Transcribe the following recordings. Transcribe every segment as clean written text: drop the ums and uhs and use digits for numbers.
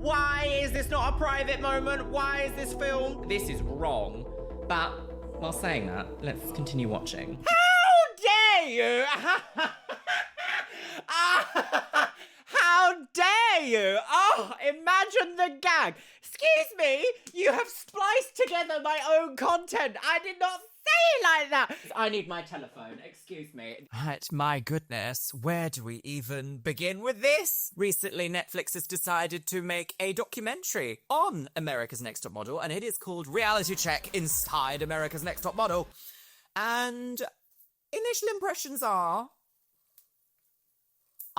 Why is this not a private moment? Why is this filmed? This is wrong. But while saying that, let's continue watching. How dare you? How dare you? Oh, imagine the gag. Excuse me, you have spliced together my own content. I did not say it like that. I need my telephone, excuse me. Right, my goodness, where do we even begin with this? Recently, Netflix has decided to make a documentary on America's Next Top Model, and it is called Reality Check Inside America's Next Top Model. And initial impressions are,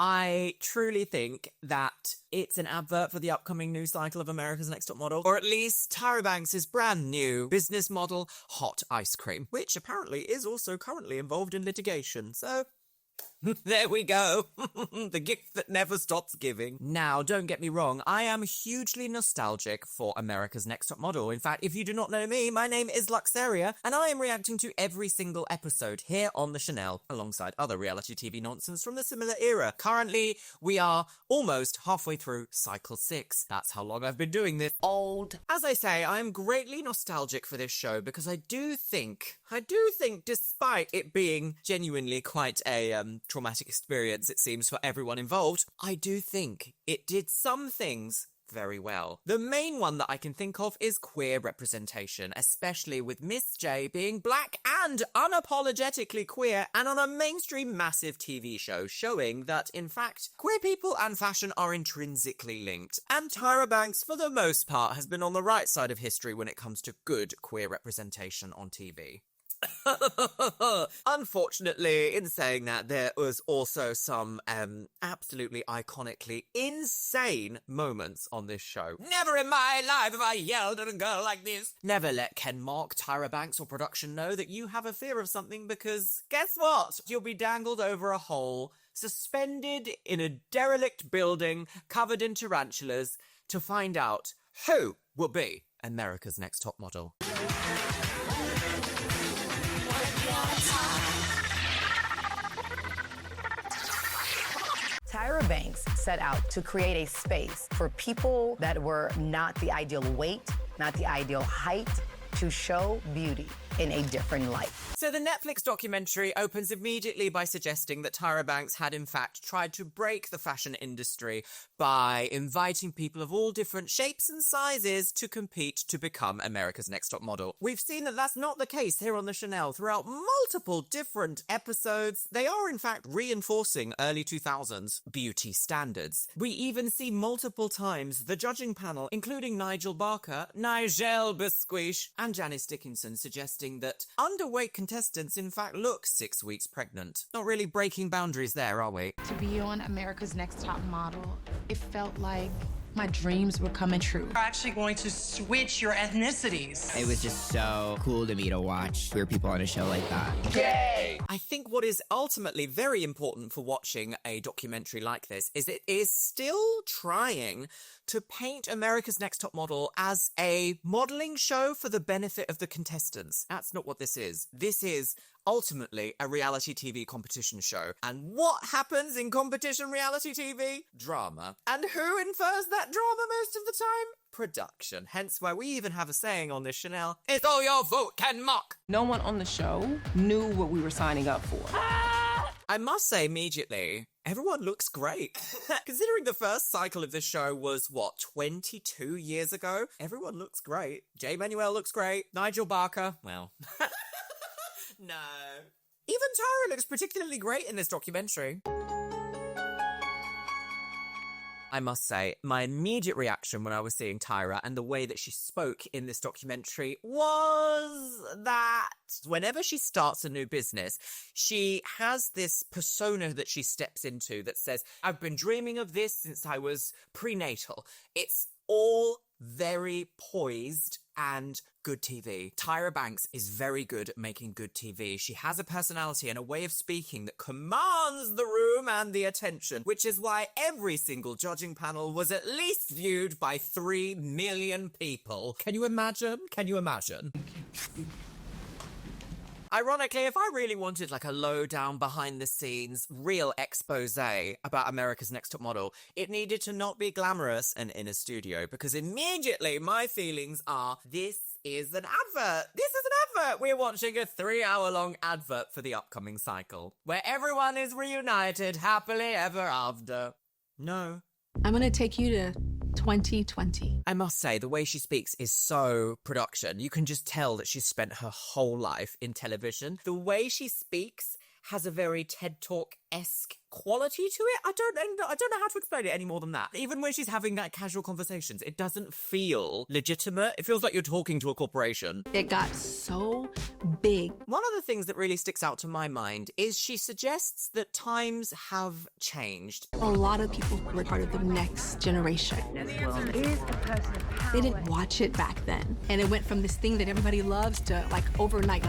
I truly think that it's an advert for the upcoming news cycle of America's Next Top Model, or at least Tyra Banks' brand new business model, Hot Ice Cream, which apparently is also currently involved in litigation. So there we go. The gift that never stops giving. Now, don't get me wrong, I am hugely nostalgic for America's Next Top Model. In fact, if you do not know me, my name is Luxeria, and I am reacting to every single episode here on the Chanel, alongside other reality TV nonsense from the similar era. Currently, we are almost halfway through Cycle 6. That's how long I've been doing this. Old. As I say, I am greatly nostalgic for this show because I do think, despite it being genuinely quite a traumatic experience, it seems, for everyone involved, I do think it did some things very well. The main one that I can think of is queer representation, especially with Miss J being black and unapologetically queer, and on a mainstream massive TV show showing that, in fact, queer people and fashion are intrinsically linked. And Tyra Banks, for the most part, has been on the right side of history when it comes to good queer representation on TV. Unfortunately, in saying that, there was also some absolutely iconically insane moments on this show. Never in my life have I yelled at a girl like this. Never let Ken Mark, Tyra Banks, or production know that you have a fear of something, because guess what? You'll be dangled over a hole, suspended in a derelict building covered in tarantulas, to find out who will be America's Next Top Model. Tyra Banks set out to create a space for people that were not the ideal weight, not the ideal height, to show beauty in a different light. So the Netflix documentary opens immediately by suggesting that Tyra Banks had in fact tried to break the fashion industry by inviting people of all different shapes and sizes to compete to become America's Next Top Model. We've seen that that's not the case here on the Chanel throughout multiple different episodes. They are in fact reinforcing early 2000s beauty standards. We even see multiple times the judging panel, including Nigel Bisquish, and Janice Dickinson, suggesting that underweight contestants in fact look 6 weeks pregnant. Not really breaking boundaries there, are we? To be on America's Next Top Model, it felt like my dreams were coming true. We're actually going to switch your ethnicities. It was just so cool to me to watch queer people on a show like that. Yay! I think what is ultimately very important for watching a documentary like this is it is still trying to paint America's Next Top Model as a modelling show for the benefit of the contestants. That's not what this is. This is ultimately a reality TV competition show. And what happens in competition reality TV? Drama. And who infers that drama most of the time? Production. Hence why we even have a saying on this Chanel, it's all your vote, Ken Mock. No one on the show knew what we were signing up for. I must say immediately, everyone looks great. Considering the first cycle of this show was, 22 years ago? Everyone looks great. Jay Manuel looks great. Nigel Barker, well... No. Even Tara looks particularly great in this documentary. I must say, my immediate reaction when I was seeing Tyra and the way that she spoke in this documentary was that whenever she starts a new business, she has this persona that she steps into that says, I've been dreaming of this since I was prenatal. It's all very poised and good TV. Tyra Banks is very good at making good TV. She has a personality and a way of speaking that commands the room and the attention, which is why every single judging panel was at least viewed by 3 million people. Can you imagine? Can you imagine? Ironically, if I really wanted like a low-down, behind-the-scenes, real expose about America's Next Top Model, it needed to not be glamorous and in a studio, because immediately my feelings are, this is an advert. This is an advert. We're watching a 3-hour-long advert for the upcoming cycle, where everyone is reunited happily ever after. No. I'm gonna take you to 2020. I must say, the way she speaks is so production. You can just tell that she's spent her whole life in television. The way she speaks has a very TED Talk-esque quality to it. I don't know how to explain it any more than that. Even when she's having that casual conversations, it doesn't feel legitimate. It feels like you're talking to a corporation. It got so big. One of the things that really sticks out to my mind is she suggests that times have changed. A lot of people were part of the next generation. They didn't watch it back then. And it went from this thing that everybody loves to like overnight,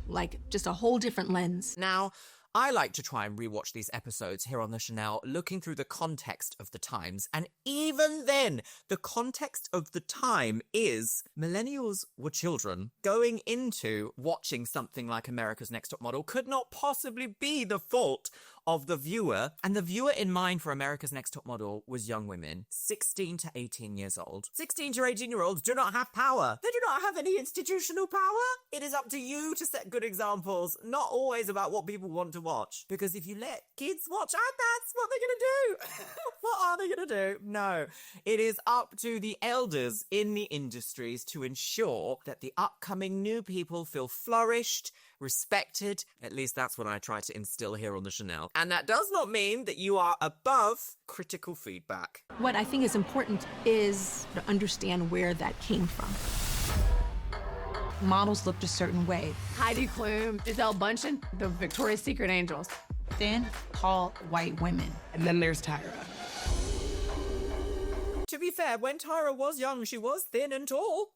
like just a whole different lens. Now, I like to try and rewatch these episodes here on the Chanel, looking through the context of the times. And even then, the context of the time is millennials were children. Going into watching something like America's Next Top Model could not possibly be the fault of the viewer. And the viewer in mind for America's Next Top Model was young women, 16 to 18 years old. 16 to 18-year-olds do not have power. They do not have any institutional power. It is up to you to set good examples, not always about what people want to watch. Because if you let kids watch that's what they're gonna do. What are they gonna do? No. It is up to the elders in the industries to ensure that the upcoming new people feel flourished, respected. At least that's what I try to instill here on the Chanel. And that does not mean that you are above critical feedback. What I think is important is to understand where that came from. Models looked a certain way. Heidi Klum, Giselle Bundchen, the Victoria's Secret Angels. Thin, tall, white women. And then there's Tyra. To be fair, when Tyra was young, she was thin and tall.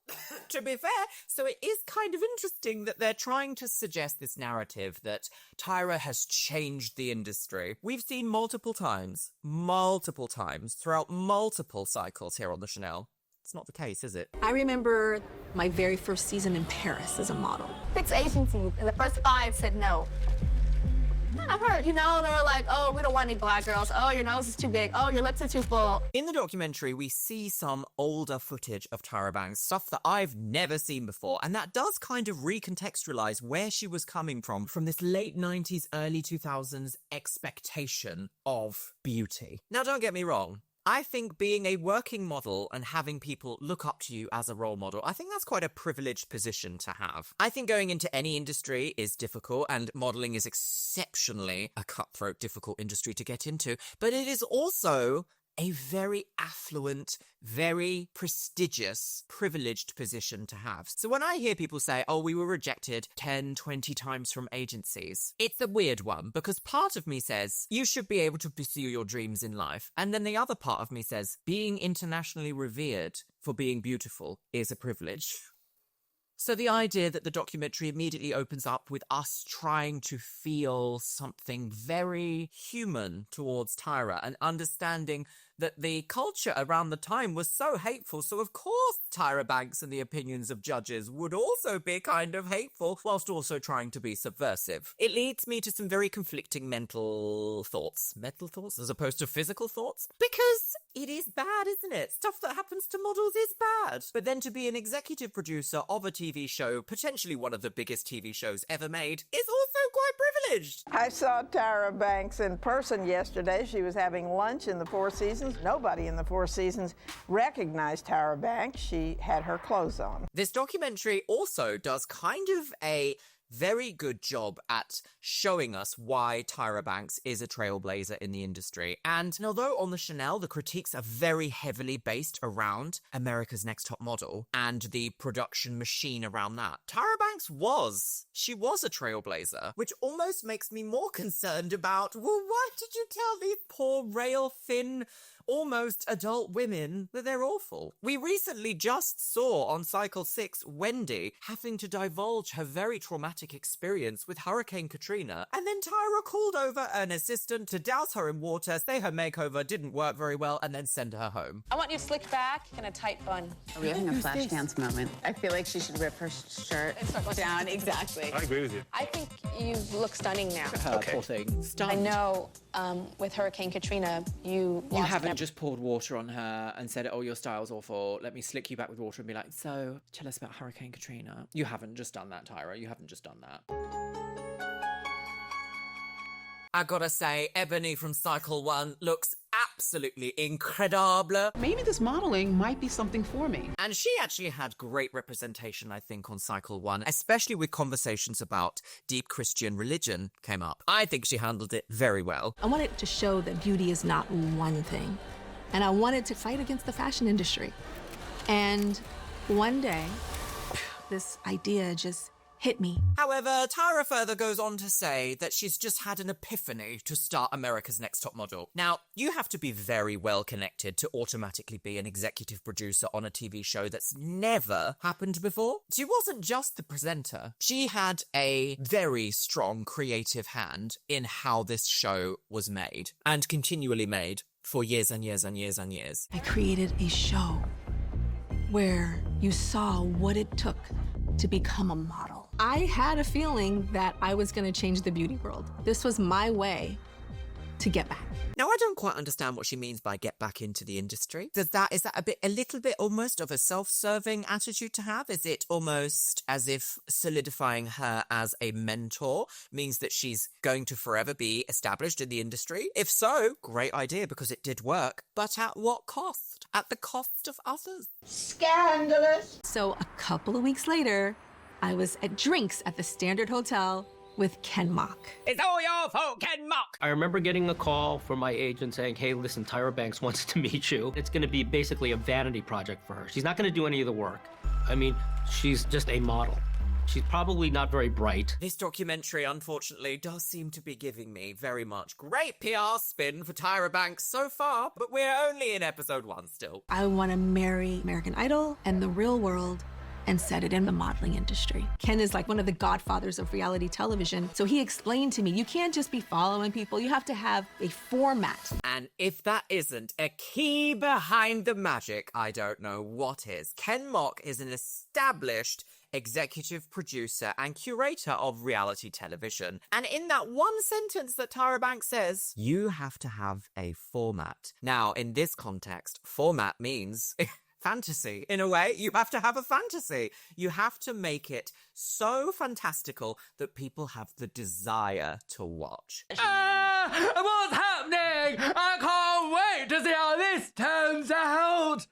To be fair. So it is kind of interesting that they're trying to suggest this narrative that Tyra has changed the industry. We've seen multiple times throughout multiple cycles here on the Chanel. It's not the case, is it? I remember my very first season in Paris as a model. 6 agencies, and the first 5 said no. I've heard, they were like, oh, we don't want any black girls. Oh, your nose is too big. Oh, your lips are too full. In the documentary, we see some older footage of Tyra Banks, stuff that I've never seen before, and that does kind of recontextualize where she was coming from this late 90s, early 2000s expectation of beauty. Now, don't get me wrong. I think being a working model and having people look up to you as a role model, I think that's quite a privileged position to have. I think going into any industry is difficult, and modeling is exceptionally a cutthroat, difficult industry to get into, but it is also a very affluent, very prestigious, privileged position to have. So when I hear people say, oh, we were rejected 10, 20 times from agencies, it's a weird one, because part of me says you should be able to pursue your dreams in life. And then the other part of me says being internationally revered for being beautiful is a privilege. So the idea that the documentary immediately opens up with us trying to feel something very human towards Tyra and understanding that the culture around the time was so hateful, so of course Tyra Banks and the opinions of judges would also be kind of hateful, whilst also trying to be subversive. It leads me to some very conflicting mental thoughts as opposed to physical thoughts, because it is bad, isn't it? Stuff that happens to models is bad. But then to be an executive producer of a TV show, potentially one of the biggest TV shows ever made, is also quite privileged. I saw Tyra Banks in person yesterday. She was having lunch in the Four Seasons. Nobody in the Four Seasons recognized Tyra Banks. She had her clothes on. This documentary also does kind of a very good job at showing us why Tyra Banks is a trailblazer in the industry. And although on the Chanel, the critiques are very heavily based around America's Next Top Model and the production machine around that, Tyra Banks was a trailblazer, which almost makes me more concerned about, well, why did you tell these poor rail-thin almost adult women that they're awful. We recently just saw on Cycle 6 Wendy having to divulge her very traumatic experience with Hurricane Katrina, and then Tyra called over an assistant to douse her in water, say her makeover didn't work very well, and then send her home. I want you slicked back and a tight bun. Are we having a flash dance moment? I feel like she should rip her shirt down. Exactly. I agree with you. I think you look stunning now. Poor thing. I Stunned. know with Hurricane Katrina, you haven't just poured water on her and said, oh, your style's awful. Let me slick you back with water and be like, so tell us about Hurricane Katrina. You haven't just done that, Tyra. You haven't just done that. I gotta say, Ebony from Cycle 1 looks absolutely incredible. Maybe this modeling might be something for me. And she actually had great representation, I think, on Cycle 1, especially with conversations about deep Christian religion came up. I think she handled it very well. I wanted to show that beauty is not one thing. And I wanted to fight against the fashion industry. And one day, this idea just hit me. However, Tyra further goes on to say that she's just had an epiphany to start America's Next Top Model. Now, you have to be very well connected to automatically be an executive producer on a TV show that's never happened before. She wasn't just the presenter. She had a very strong creative hand in how this show was made, and continually made for years and years and years and years. I created a show where you saw what it took to become a model. I had a feeling that I was going to change the beauty world. This was my way to get back. Now, I don't quite understand what she means by get back into the industry. Is that a little bit almost of a self-serving attitude to have? Is it almost as if solidifying her as a mentor means that she's going to forever be established in the industry? If so, great idea, because it did work. But at what cost? At the cost of others. Scandalous. So a couple of weeks later, I was at drinks at the Standard Hotel with Ken Mock. It's all your fault, Ken Mock! I remember getting a call from my agent saying, hey, listen, Tyra Banks wants to meet you. It's going to be basically a vanity project for her. She's not going to do any of the work. I mean, she's just a model. She's probably not very bright. This documentary, unfortunately, does seem to be giving me very much great PR spin for Tyra Banks so far, but we're only in episode 1 still. I want to marry American Idol and the real world and set it in the modeling industry. Ken is like one of the godfathers of reality television. So he explained to me, you can't just be following people. You have to have a format. And if that isn't a key behind the magic, I don't know what is. Ken Mock is an established executive producer and curator of reality television. And in that one sentence that Tyra Banks says, you have to have a format. Now, in this context, format means fantasy. In a way, you have to have a fantasy. You have to make it so fantastical that people have the desire to watch. What's happening? I can't wait to see how this turns out.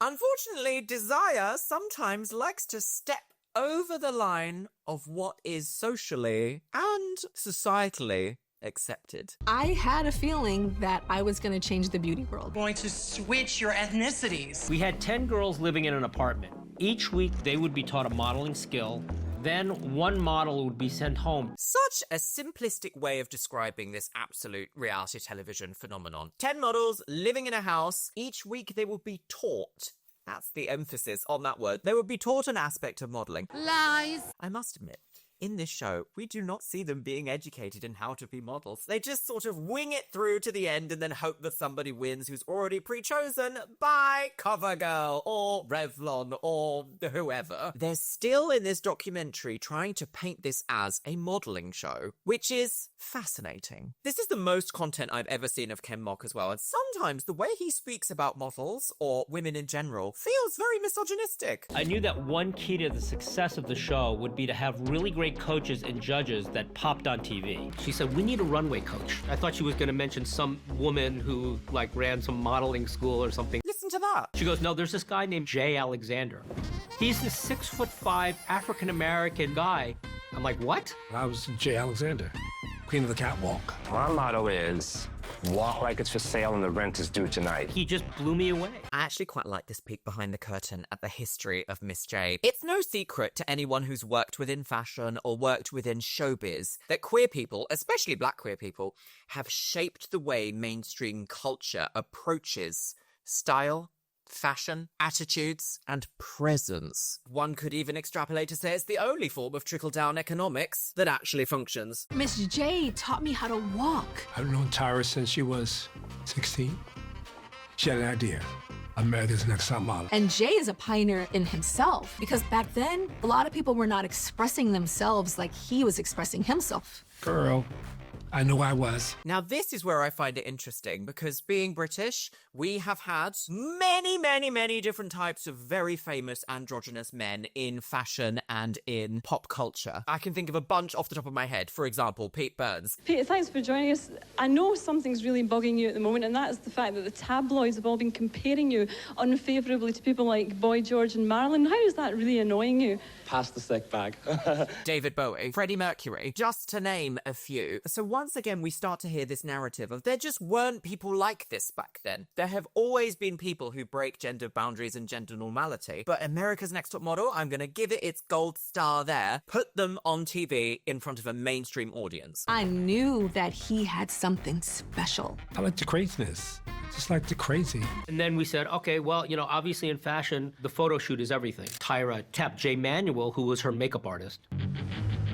Unfortunately, desire sometimes likes to step over the line of what is socially and societally accepted. I had a feeling that I was going to change the beauty world. Going to switch your ethnicities. We had 10 girls living in an apartment. Each week, they would be taught a modeling skill. Then one model would be sent home. Such a simplistic way of describing this absolute reality television phenomenon. 10 models living in a house. Each week they will be taught. That's the emphasis on that word. They would be taught an aspect of modeling. Lies. I must admit, in this show, we do not see them being educated in how to be models. They just sort of wing it through to the end and then hope that somebody wins who's already pre-chosen by CoverGirl or Revlon or whoever. They're still in this documentary trying to paint this as a modeling show, which is fascinating. This is the most content I've ever seen of Ken Mock as well, and sometimes the way he speaks about models or women in general feels very misogynistic. I knew that one key to the success of the show would be to have really great coaches and judges that popped on TV. She said, we need a runway coach. I thought she was going to mention some woman who ran some modeling school or something. Listen to that. She goes, no, there's this guy named Jay Alexander. He's this 6'5" African-American guy. I'm like, what? I was Jay Alexander. queen of the catwalk. My motto is, walk like it's for sale and the rent is due tonight. He just blew me away. I actually quite like this peek behind the curtain at the history of Miss J. It's no secret to anyone who's worked within fashion or worked within showbiz that queer people, especially black queer people, have shaped the way mainstream culture approaches style, fashion, attitudes, and presence. One could even extrapolate to say it's the only form of trickle-down economics that actually functions. Miss J taught me how to walk. I've known Tyra since she was 16. She had an idea. America's Next Top Model. And Jay is a pioneer in himself, because back then, a lot of people were not expressing themselves like he was expressing himself. Girl, I knew I was. Now, this is where I find it interesting, because being British, we have had many different types of very famous androgynous men in fashion and in pop culture. I can think of a bunch off the top of my head. For example, Pete Burns. Pete, thanks for joining us. I know something's really bugging you at the moment, and that is the fact that the tabloids have all been comparing you unfavourably to people like Boy George and Marilyn. How is that really annoying you? Pass the sick bag. David Bowie, Freddie Mercury, just to name a few. So once again, we start to hear this narrative of there just weren't people like this back then. There have always been people who break gender boundaries and gender normality. But America's Next Top Model, I'm going to give it its gold star there. Put them on TV in front of a mainstream audience. I knew that he had something special. I like the craziness. Just like the crazy. And then we said, okay, well, you know, obviously in fashion, the photo shoot is everything. Tyra tapped Jay Manuel, who was her makeup artist.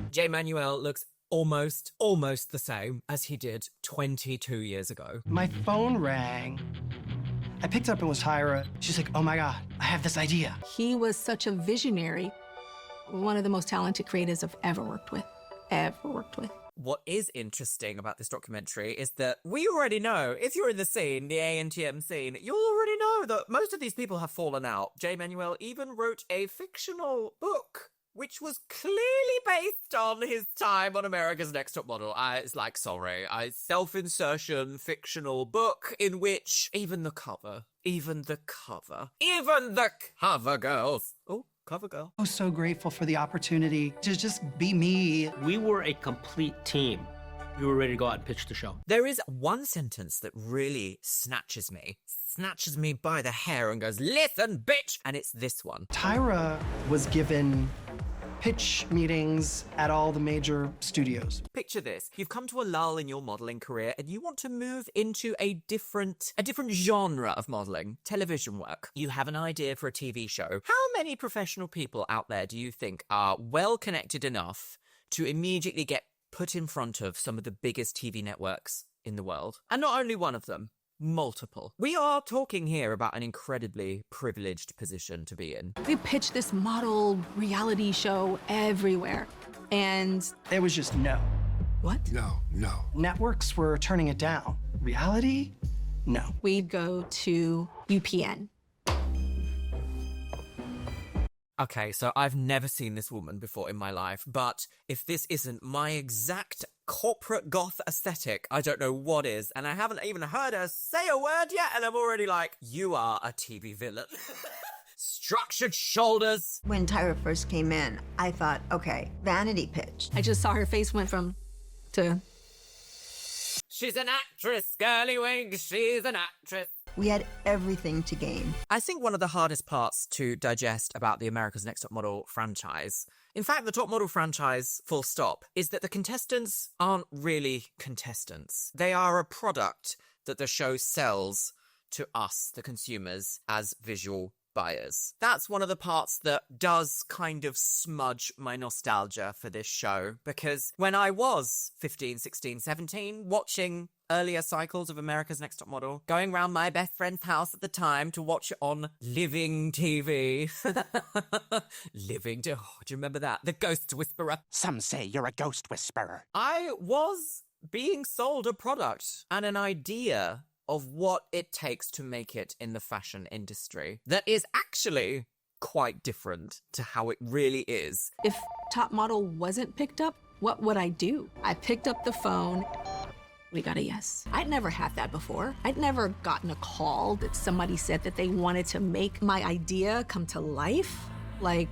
Jay Manuel looks almost the same as he did 22 years ago. My phone rang. I picked up and it was Tyra. She's like, oh my God, I have this idea. He was such a visionary, one of the most talented creatives I've ever worked with. What is interesting about this documentary is that we already know, if you're in the scene, the ANTM scene, you'll already know that most of these people have fallen out. Jay Manuel even wrote a fictional book, which was clearly based on his time on America's Next Top Model. Self-insertion fictional book in which even the cover, girls. Oh, cover girl. I was so grateful for the opportunity to just be me. We were a complete team. We were ready to go out and pitch the show. There is one sentence that really snatches me by the hair and goes, listen, bitch! And it's this one. Tyra was given pitch meetings at all the major studios. Picture this. You've come to a lull in your modeling career and you want to move into a different genre of modeling, television work. You have an idea for a TV show. How many professional people out there do you think are well connected enough to immediately get put in front of some of the biggest TV networks in the world? And not only one of them. Multiple. We are talking here about an incredibly privileged position to be in. We pitched this model reality show everywhere, and there was just no. What? No. Networks were turning it down. Reality? No. We'd go to UPN. Okay, so I've never seen this woman before in my life, but if this isn't my exact corporate goth aesthetic, I don't know what is, and I haven't even heard her say a word yet, and I'm already like, you are a TV villain. Structured shoulders. When Tyra first came in, I thought, okay, vanity pitch. I just saw her face went from to... She's an actress, girly wink, she's an actress. We had everything to gain. I think one of the hardest parts to digest about the America's Next Top Model franchise, in fact, the Top Model franchise, full stop, is that the contestants aren't really contestants. They are a product that the show sells to us, the consumers, as visual buyers. That's one of the parts that does kind of smudge my nostalgia for this show, because when I was 15, 16, 17, watching earlier cycles of America's Next Top Model, going round my best friend's house at the time to watch it on Living TV. Oh, do you remember that? The Ghost Whisperer. Some say you're a ghost whisperer. I was being sold a product and an idea of what it takes to make it in the fashion industry that is actually quite different to how it really is. If Top Model wasn't picked up, what would I do? I picked up the phone. We got a yes. I'd never had that before. I'd never gotten a call that somebody said that they wanted to make my idea come to life. Like,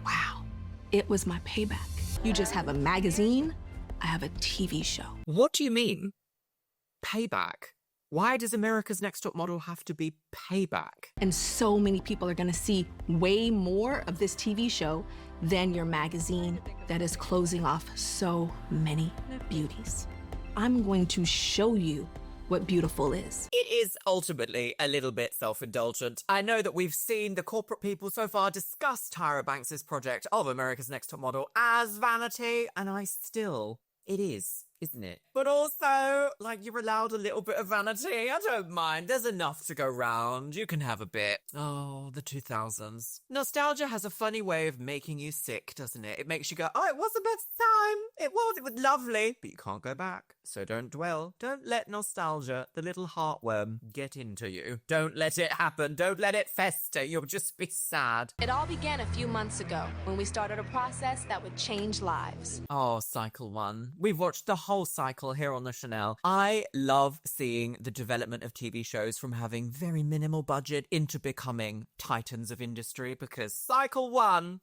wow, it was my payback. You just have a magazine I have a TV show. What do you mean? Payback? Why does America's Next Top Model have to be payback? And so many people are gonna see way more of this TV show than your magazine that is closing off so many beauties. I'm going to show you what beautiful is. It is ultimately a little bit self-indulgent. I know that we've seen the corporate people so far discuss Tyra Banks' project of America's Next Top Model as vanity, and it is, isn't it? But also, like, you're allowed a little bit of vanity. I don't mind. There's enough to go round. You can have a bit. Oh, the 2000s. Nostalgia has a funny way of making you sick, doesn't it? It makes you go, oh, it was the best time. It was lovely. But you can't go back. So don't dwell. Don't let nostalgia, the little heartworm, get into you. Don't let it happen. Don't let it fester. You'll just be sad. It all began a few months ago when we started a process that would change lives. Oh, cycle 1. We've watched the whole cycle here on the Chanel. I love seeing the development of TV shows from having very minimal budget into becoming titans of industry, because cycle 1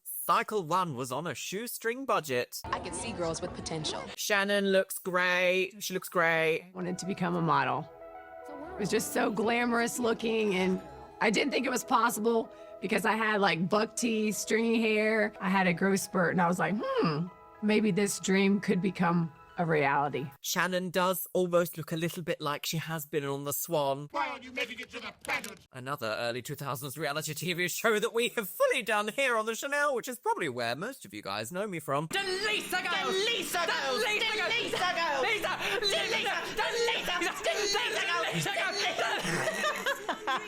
was on a shoestring budget. I could see girls with potential. Shannon looks great. She looks great. Wanted to become a model. It was just so glamorous looking, and I didn't think it was possible because I had like buck teeth, stringy hair. I had a growth spurt, and I was like, maybe this dream could become a reality. Shannon does almost look a little bit like she has been on the Swan. Why aren't you making it to the pageant? Another early 2000s reality TV show that we have fully done here on the Chanel, which is probably where most of you guys know me from. Delisa girls! Delisa girls! Delisa girls!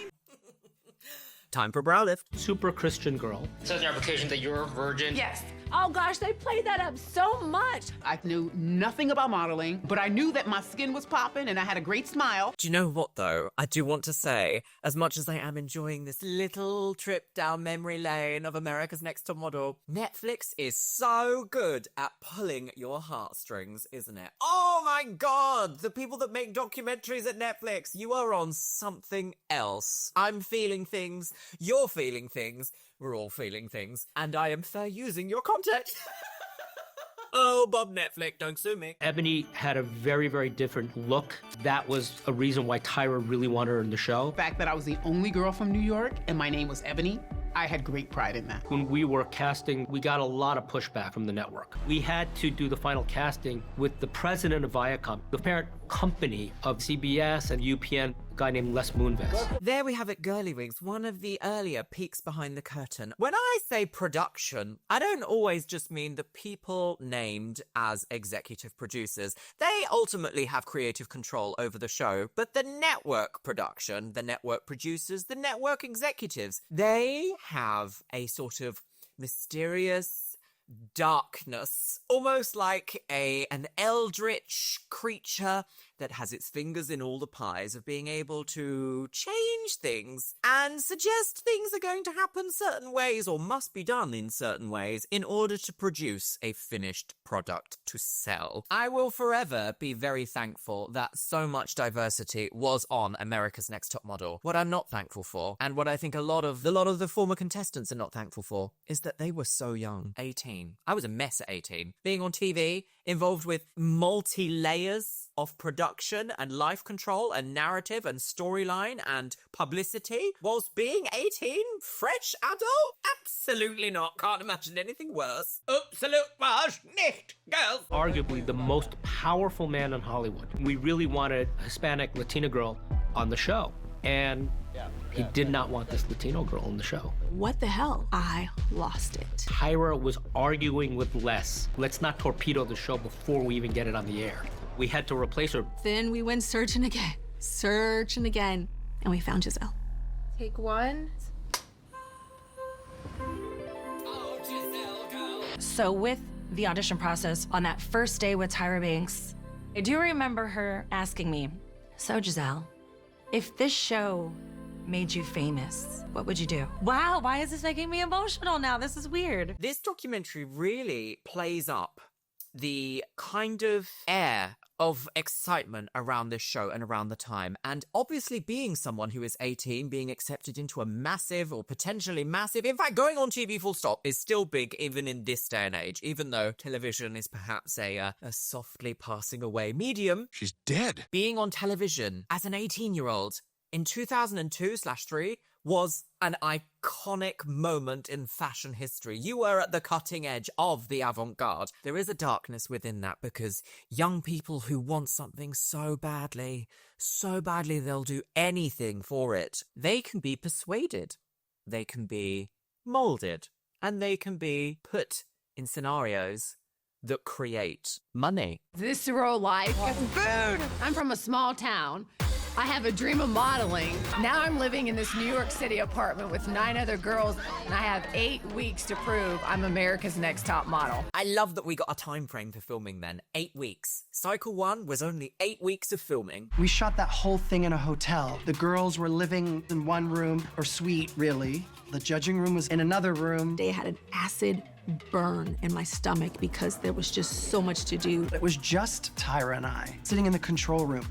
Time for brow lift. Super Christian girl. It says in your application that you're a virgin. Yes. Oh gosh, they played that up so much. I knew nothing about modeling, but I knew that my skin was popping and I had a great smile. Do you know what, though? I do want to say, as much as I am enjoying this little trip down memory lane of America's Next Top Model, Netflix is so good at pulling your heartstrings, isn't it? Oh my God! The people that make documentaries at Netflix, you are on something else. I'm feeling things, you're feeling things, we're all feeling things, and I am fair using your content. Oh, Bob Netflix, don't sue me. Ebony had a very, very different look. That was a reason why Tyra really wanted her in the show. The fact that I was the only girl from New York and my name was Ebony, I had great pride in that. When we were casting, we got a lot of pushback from the network. We had to do the final casting with the president of Viacom, the parent company of CBS and UPN, a guy named Les Moonves. There we have it, Girly Wigs, one of the earlier peeks behind the curtain. When I say production, I don't always just mean the people named as executive producers. They ultimately have creative control over the show, but the network production, the network producers, the network executives, they have a sort of mysterious darkness, almost like an eldritch creature that has its fingers in all the pies of being able to change things and suggest things are going to happen certain ways or must be done in certain ways in order to produce a finished product to sell. I will forever be very thankful that so much diversity was on America's Next Top Model. What I'm not thankful for, and what I think a lot of the former contestants are not thankful for, is that they were so young. 18. I was a mess at 18. Being on TV, involved with multi-layers of production and life control and narrative and storyline and publicity, whilst being 18, fresh adult? Absolutely not. Can't imagine anything worse. Absolute was nicht, girls. Arguably the most powerful man in Hollywood. We really wanted a Hispanic Latina girl on the show. And he did not want this Latino girl on the show. What the hell? I lost it. Tyra was arguing with Les. Let's not torpedo the show before we even get it on the air. We had to replace her. Then we went searching again, and we found Giselle. Take one. So with the audition process on that first day with Tyra Banks, I do remember her asking me, so Giselle, if this show made you famous, what would you do? Wow, why is this making me emotional now? This is weird. This documentary really plays up the kind of air of excitement around this show and around the time. And obviously being someone who is 18, being accepted into a massive or potentially massive, in fact, going on TV full stop is still big even in this day and age, even though television is perhaps a softly passing away medium. She's dead. Being on television as an 18-year-old in 2002/3 was an iconic moment in fashion history. You were at the cutting edge of the avant-garde. There is a darkness within that because young people who want something so badly they'll do anything for it. They can be persuaded, they can be molded, and they can be put in scenarios that create money. Visceral life. Food. I'm from a small town. I have a dream of modeling. Now I'm living in this New York City apartment with 9 other girls, and I have 8 weeks to prove I'm America's Next Top Model. I love that we got a time frame for filming then. 8 weeks. Cycle 1 was only 8 weeks of filming. We shot that whole thing in a hotel. The girls were living in one room, or suite, really. The judging room was in another room. They had an acid burn in my stomach because there was just so much to do. It was just Tyra and I, sitting in the control room.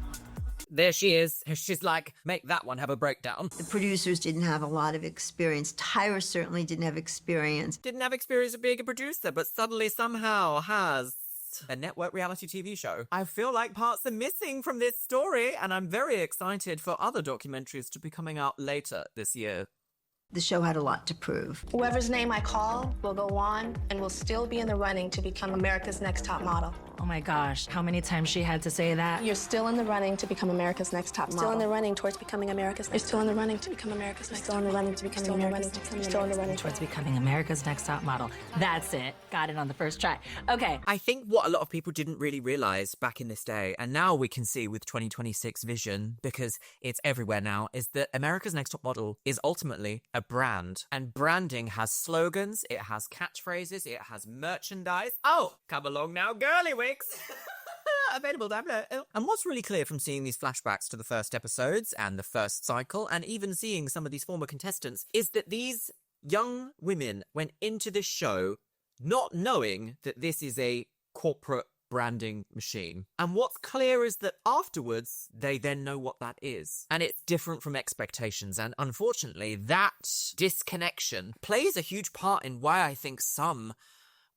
There she is. She's like, make that one have a breakdown. The producers didn't have a lot of experience. Tyra certainly didn't have experience. Didn't have experience of being a producer, but suddenly somehow has a network reality TV show. I feel like parts are missing from this story, and I'm very excited for other documentaries to be coming out later this year. The show had a lot to prove. Whoever's name I call will go on and will still be in the running to become America's Next Top Model. Oh my gosh, how many times she had to say that? You're still in the running to become America's Next Top Model. Still in the running towards becoming America's. You're still in the running to become America's Next. Still in the running to become America's. Still in the running towards becoming America's Next Top Model. That's it. Got it on the first try. Okay. I think what a lot of people didn't really realize back in this day, and now we can see with 2026 vision, because it's everywhere now, is that America's Next Top Model is ultimately a brand. And branding has slogans, it has catchphrases, it has merchandise. Oh, come along now, girly wigs. Available down below. And what's really clear from seeing these flashbacks to the first episodes and the first cycle, and even seeing some of these former contestants, is that these young women went into this show not knowing that this is a corporate branding machine. And what's clear is that afterwards, they then know what that is. And it's different from expectations. And unfortunately, that disconnection plays a huge part in why I think some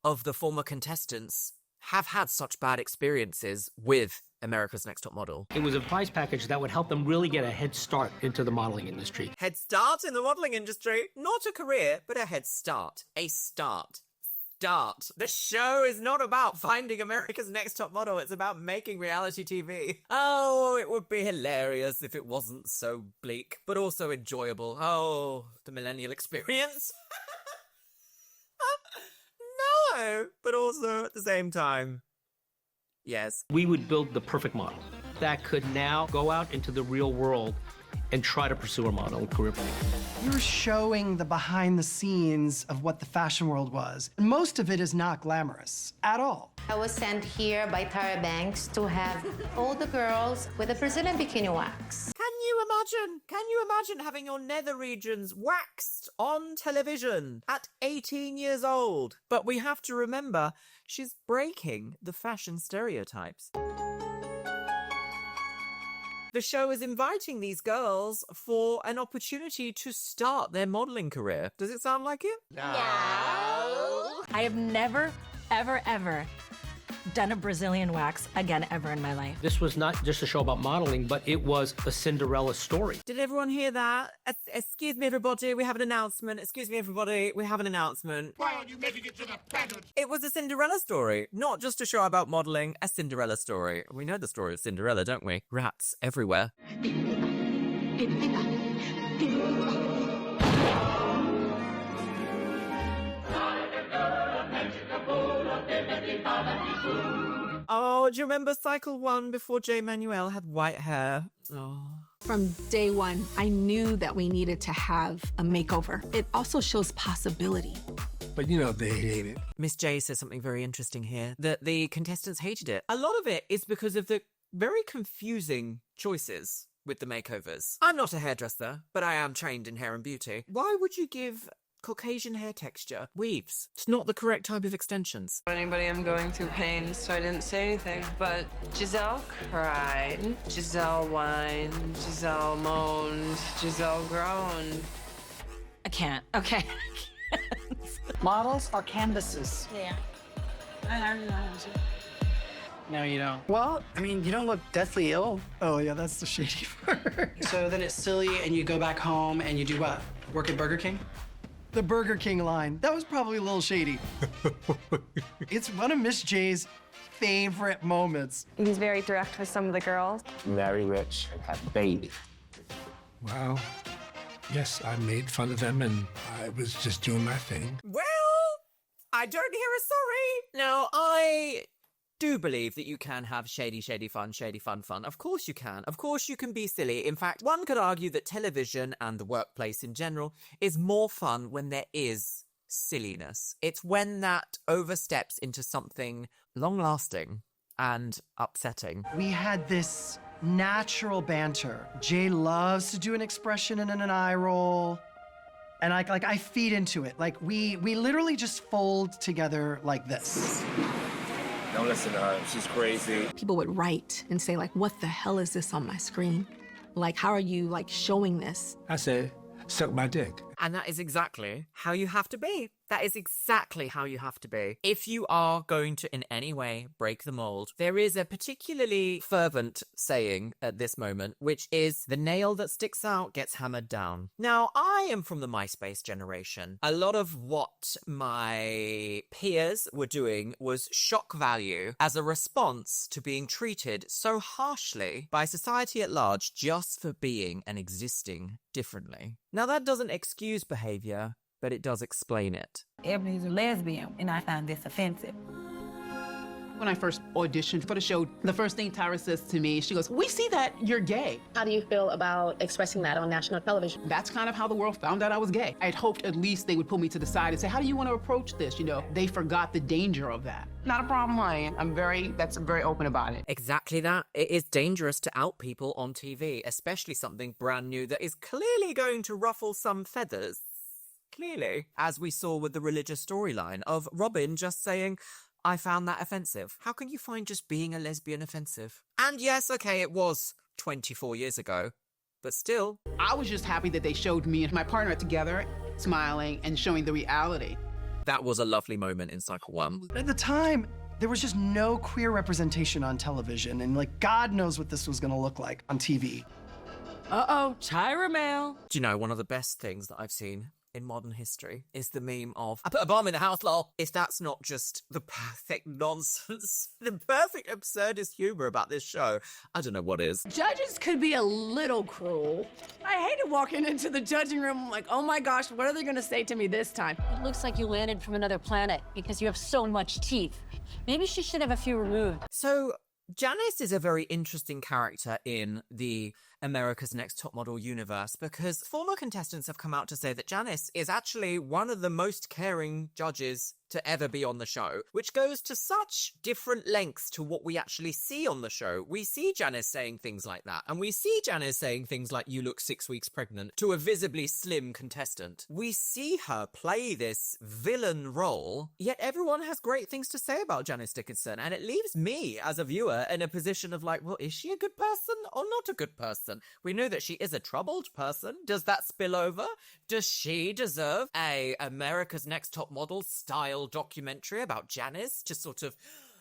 of the former contestants have had such bad experiences with America's Next Top Model. It was a advice package that would help them really get a head start into the modeling industry. Head start in the modeling industry? Not a career, but a head start. A start. The show is not about finding America's Next Top Model, it's about making reality TV. Oh, it would be hilarious if it wasn't so bleak, but also enjoyable. Oh, the millennial experience. No, but also at the same time, yes. We would build the perfect model that could now go out into the real world and try to pursue a modeling career. You're showing the behind the scenes of what the fashion world was. And most of it is not glamorous at all. I was sent here by Tyra Banks to have all the girls with a Brazilian bikini wax. Can you imagine having your nether regions waxed on television at 18 years old? But we have to remember, she's breaking the fashion stereotypes. The show is inviting these girls for an opportunity to start their modeling career. Does it sound like it? No. I have never, ever done a Brazilian wax again ever in my life. This was not just a show about modeling, but it was a Cinderella story. Did everyone hear that? Excuse me, everybody, we have an announcement. Excuse me, everybody, we have an announcement. Why aren't you making it to the pageant? It was a Cinderella story, not just a show about modeling, a Cinderella story. We know the story of Cinderella, don't we? Rats everywhere. Oh, do you remember cycle 1 before J. Manuel had white hair? Oh. From day one, I knew that we needed to have a makeover. It also shows possibility. But you know they hate it. Miss J says something very interesting here, that the contestants hated it. A lot of it is because of the very confusing choices with the makeovers. I'm not a hairdresser, but I am trained in hair and beauty. Why would you give Caucasian hair texture. Weaves. It's not the correct type of extensions. Anybody, I'm going through pain, so I didn't say anything. But Giselle cried, Giselle whined, Giselle moaned, Giselle groaned. I can't. Okay. Models are canvases. Yeah. No, you don't. Well, I mean, you don't look deathly ill. Oh, yeah, that's the shady part. So then it's silly, and you go back home and you do what? Work at Burger King? The Burger King line. That was probably a little shady. It's one of Miss J's favorite moments. He's very direct with some of the girls. Marry rich and have a baby. Well, yes, I made fun of them and I was just doing my thing. Well, I don't hear a sorry. Now, I do believe that you can have shady fun. Of course you can. Of course you can be silly. In fact, one could argue that television and the workplace in general is more fun when there is silliness. It's when that oversteps into something long-lasting and upsetting. We had this natural banter. Jay loves to do an expression and an eye roll. And I feed into it. Like we literally just fold together like this. Don't listen to her. She's crazy. People would write and say, like, what the hell is this on my screen? Like, how are you, like, showing this? I said, suck my dick. And that is exactly how you have to be. That is exactly how you have to be. If you are going to in any way break the mold, there is a particularly fervent saying at this moment, which is the nail that sticks out gets hammered down. Now, I am from the MySpace generation. A lot of what my peers were doing was shock value as a response to being treated so harshly by society at large just for being and existing differently. Now, that doesn't excuse behavior, but it does explain it. Ebony's a lesbian, and I find this offensive. When I first auditioned for the show, the first thing Tyra says to me, she goes, "We see that you're gay." How do you feel about expressing that on national television? That's kind of how the world found out I was gay. I'd hoped at least they would pull me to the side and say, "How do you want to approach this?" You know, they forgot the danger of that. Not a problem, Ryan. I'm very open about it. Exactly that. It is dangerous to out people on TV, especially something brand new that is clearly going to ruffle some feathers. Clearly. As we saw with the religious storyline of Robin just saying, I found that offensive. How can you find just being a lesbian offensive? And yes, okay, it was 24 years ago, but still. I was just happy that they showed me and my partner together, smiling and showing the reality. That was a lovely moment in cycle 1. At the time, there was just no queer representation on television, and like, God knows what this was gonna look like on TV. Uh-oh, Tyra mail. Do you know, one of the best things that I've seen in modern history is the meme of, I put a bomb in the house, lol. If that's not just the perfect nonsense, the perfect absurdist humor about this show, I don't know what is. Judges could be a little cruel. I hated walking into the judging room like, oh my gosh, what are they gonna say to me this time? It looks like you landed from another planet because you have so much teeth. Maybe she should have a few removed. So, Janice is a very interesting character in the America's Next Top Model universe because former contestants have come out to say that Janice is actually one of the most caring judges to ever be on the show, which goes to such different lengths to what we actually see on the show. We see Janice saying things like that, and we see Janice saying things like, you look 6 weeks pregnant, to a visibly slim contestant. We see her play this villain role, yet everyone has great things to say about Janice Dickinson, and it leaves me, as a viewer, in a position of like, well, is she a good person or not a good person? We know that she is a troubled person. Does that spill over? Does she deserve a America's Next Top Model style documentary about Janice to sort of,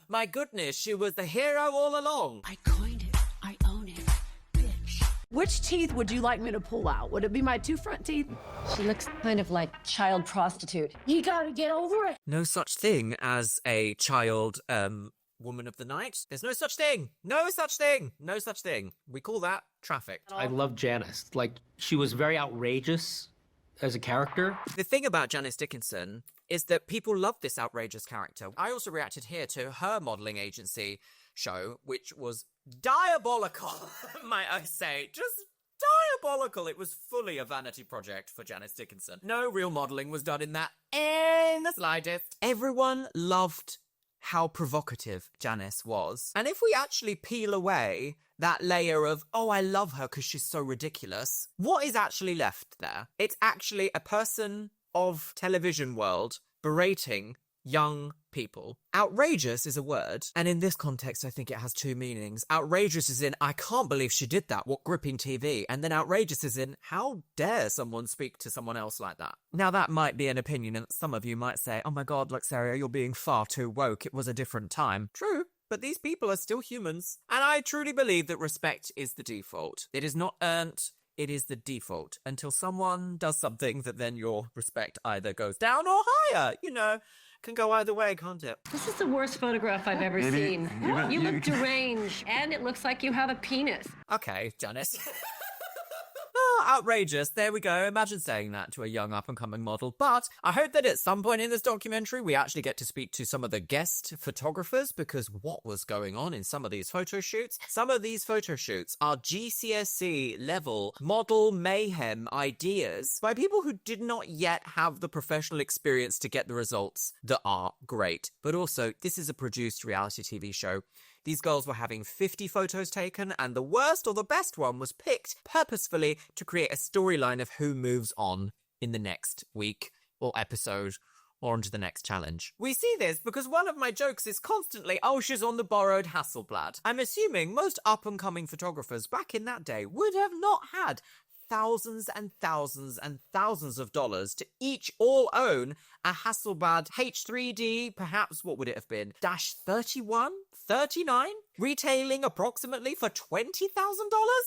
my goodness, she was the hero all along? I coined it. I own it. Bitch. Which teeth would you like me to pull out? Would it be my 2 front teeth? She looks kind of like child prostitute. You gotta get over it. No such thing as a child, woman of the night. There's no such thing. No such thing. No such thing. We call that trafficked. I love Janice. Like, she was very outrageous as a character. The thing about Janice Dickinson is that people love this outrageous character. I also reacted here to her modelling agency show, which was diabolical, might I say. Just diabolical. It was fully a vanity project for Janice Dickinson. No real modelling was done in that in the slightest. Everyone loved how provocative Janice was. And if we actually peel away that layer of, oh, I love her because she's so ridiculous, what is actually left there? It's actually a person of television world berating young people. Outrageous is a word, and in this context I think it has two meanings. Outrageous is in, I can't believe she did that, what gripping TV, and then outrageous is in, how dare someone speak to someone else like that. Now that might be an opinion, and some of you might say, oh my god, Luxeria, you're being far too woke, it was a different time. True, but these people are still humans, and I truly believe that respect is the default. It is not earned, it is the default, until someone does something that then your respect either goes down or higher, you know. Can go either way, can't it? This is the worst photograph I've ever seen. You look deranged, and it looks like you have a penis. Okay, Janice. Oh, outrageous. There we go. Imagine saying that to a young up-and-coming model. But I hope that at some point in this documentary, we actually get to speak to some of the guest photographers, because what was going on in some of these photo shoots? Some of these photo shoots are GCSE level model mayhem ideas by people who did not yet have the professional experience to get the results that are great. But also, this is a produced reality TV show. These girls were having 50 photos taken, and the worst or the best one was picked purposefully to create a storyline of who moves on in the next week or episode or onto the next challenge. We see this because one of my jokes is constantly, oh, she's on the borrowed Hasselblad. I'm assuming most up-and-coming photographers back in that day would have not had thousands and thousands and thousands of dollars to each all own a Hasselblad H3D, perhaps, what would it have been? Dash 31? 39? Retailing approximately for $20,000?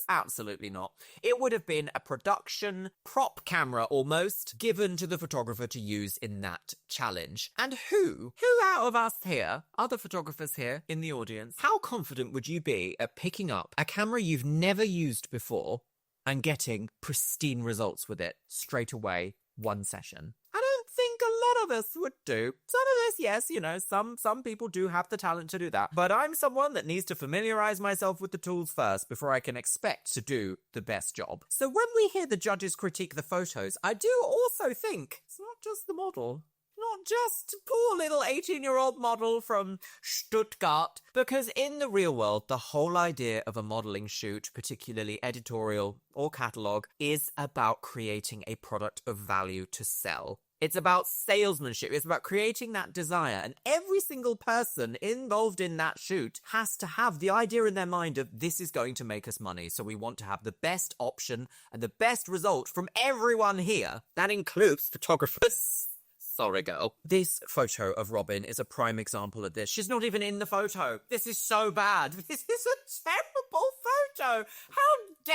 Absolutely not. It would have been a production prop camera almost given to the photographer to use in that challenge. And who out of us here, other photographers here in the audience, how confident would you be at picking up a camera you've never used before and getting pristine results with it straight away, one session? I don't think a lot of us would do. Some of us, yes, you know, some people do have the talent to do that. But I'm someone that needs to familiarize myself with the tools first before I can expect to do the best job. So when we hear the judges critique the photos, I do also think it's not just the model. Not just poor little 18-year-old model from Stuttgart, because in the real world, the whole idea of a modeling shoot, particularly editorial or catalogue, is about creating a product of value to sell. It's about salesmanship. It's about creating that desire. And every single person involved in that shoot has to have the idea in their mind of, this is going to make us money. So we want to have the best option and the best result from everyone here. That includes photographers. Sorry, girl. This photo of Robin is a prime example of this. She's not even in the photo. This is so bad. This is a terrible photo. How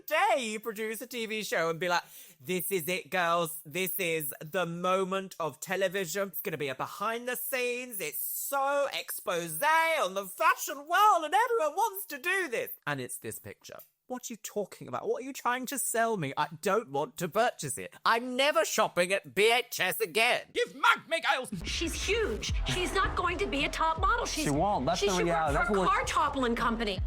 dare you produce a TV show and be like, this is it, girls. This is the moment of television. It's going to be a behind the scenes. It's so expose on the fashion world and everyone wants to do this. And it's this picture. What are you talking about? What are you trying to sell me? I don't want to purchase it. I'm never shopping at BHS again. You've mugged me, girls. She's huge. She's not going to be a top model. She won't. That's the reality. She should work for a car toppling company.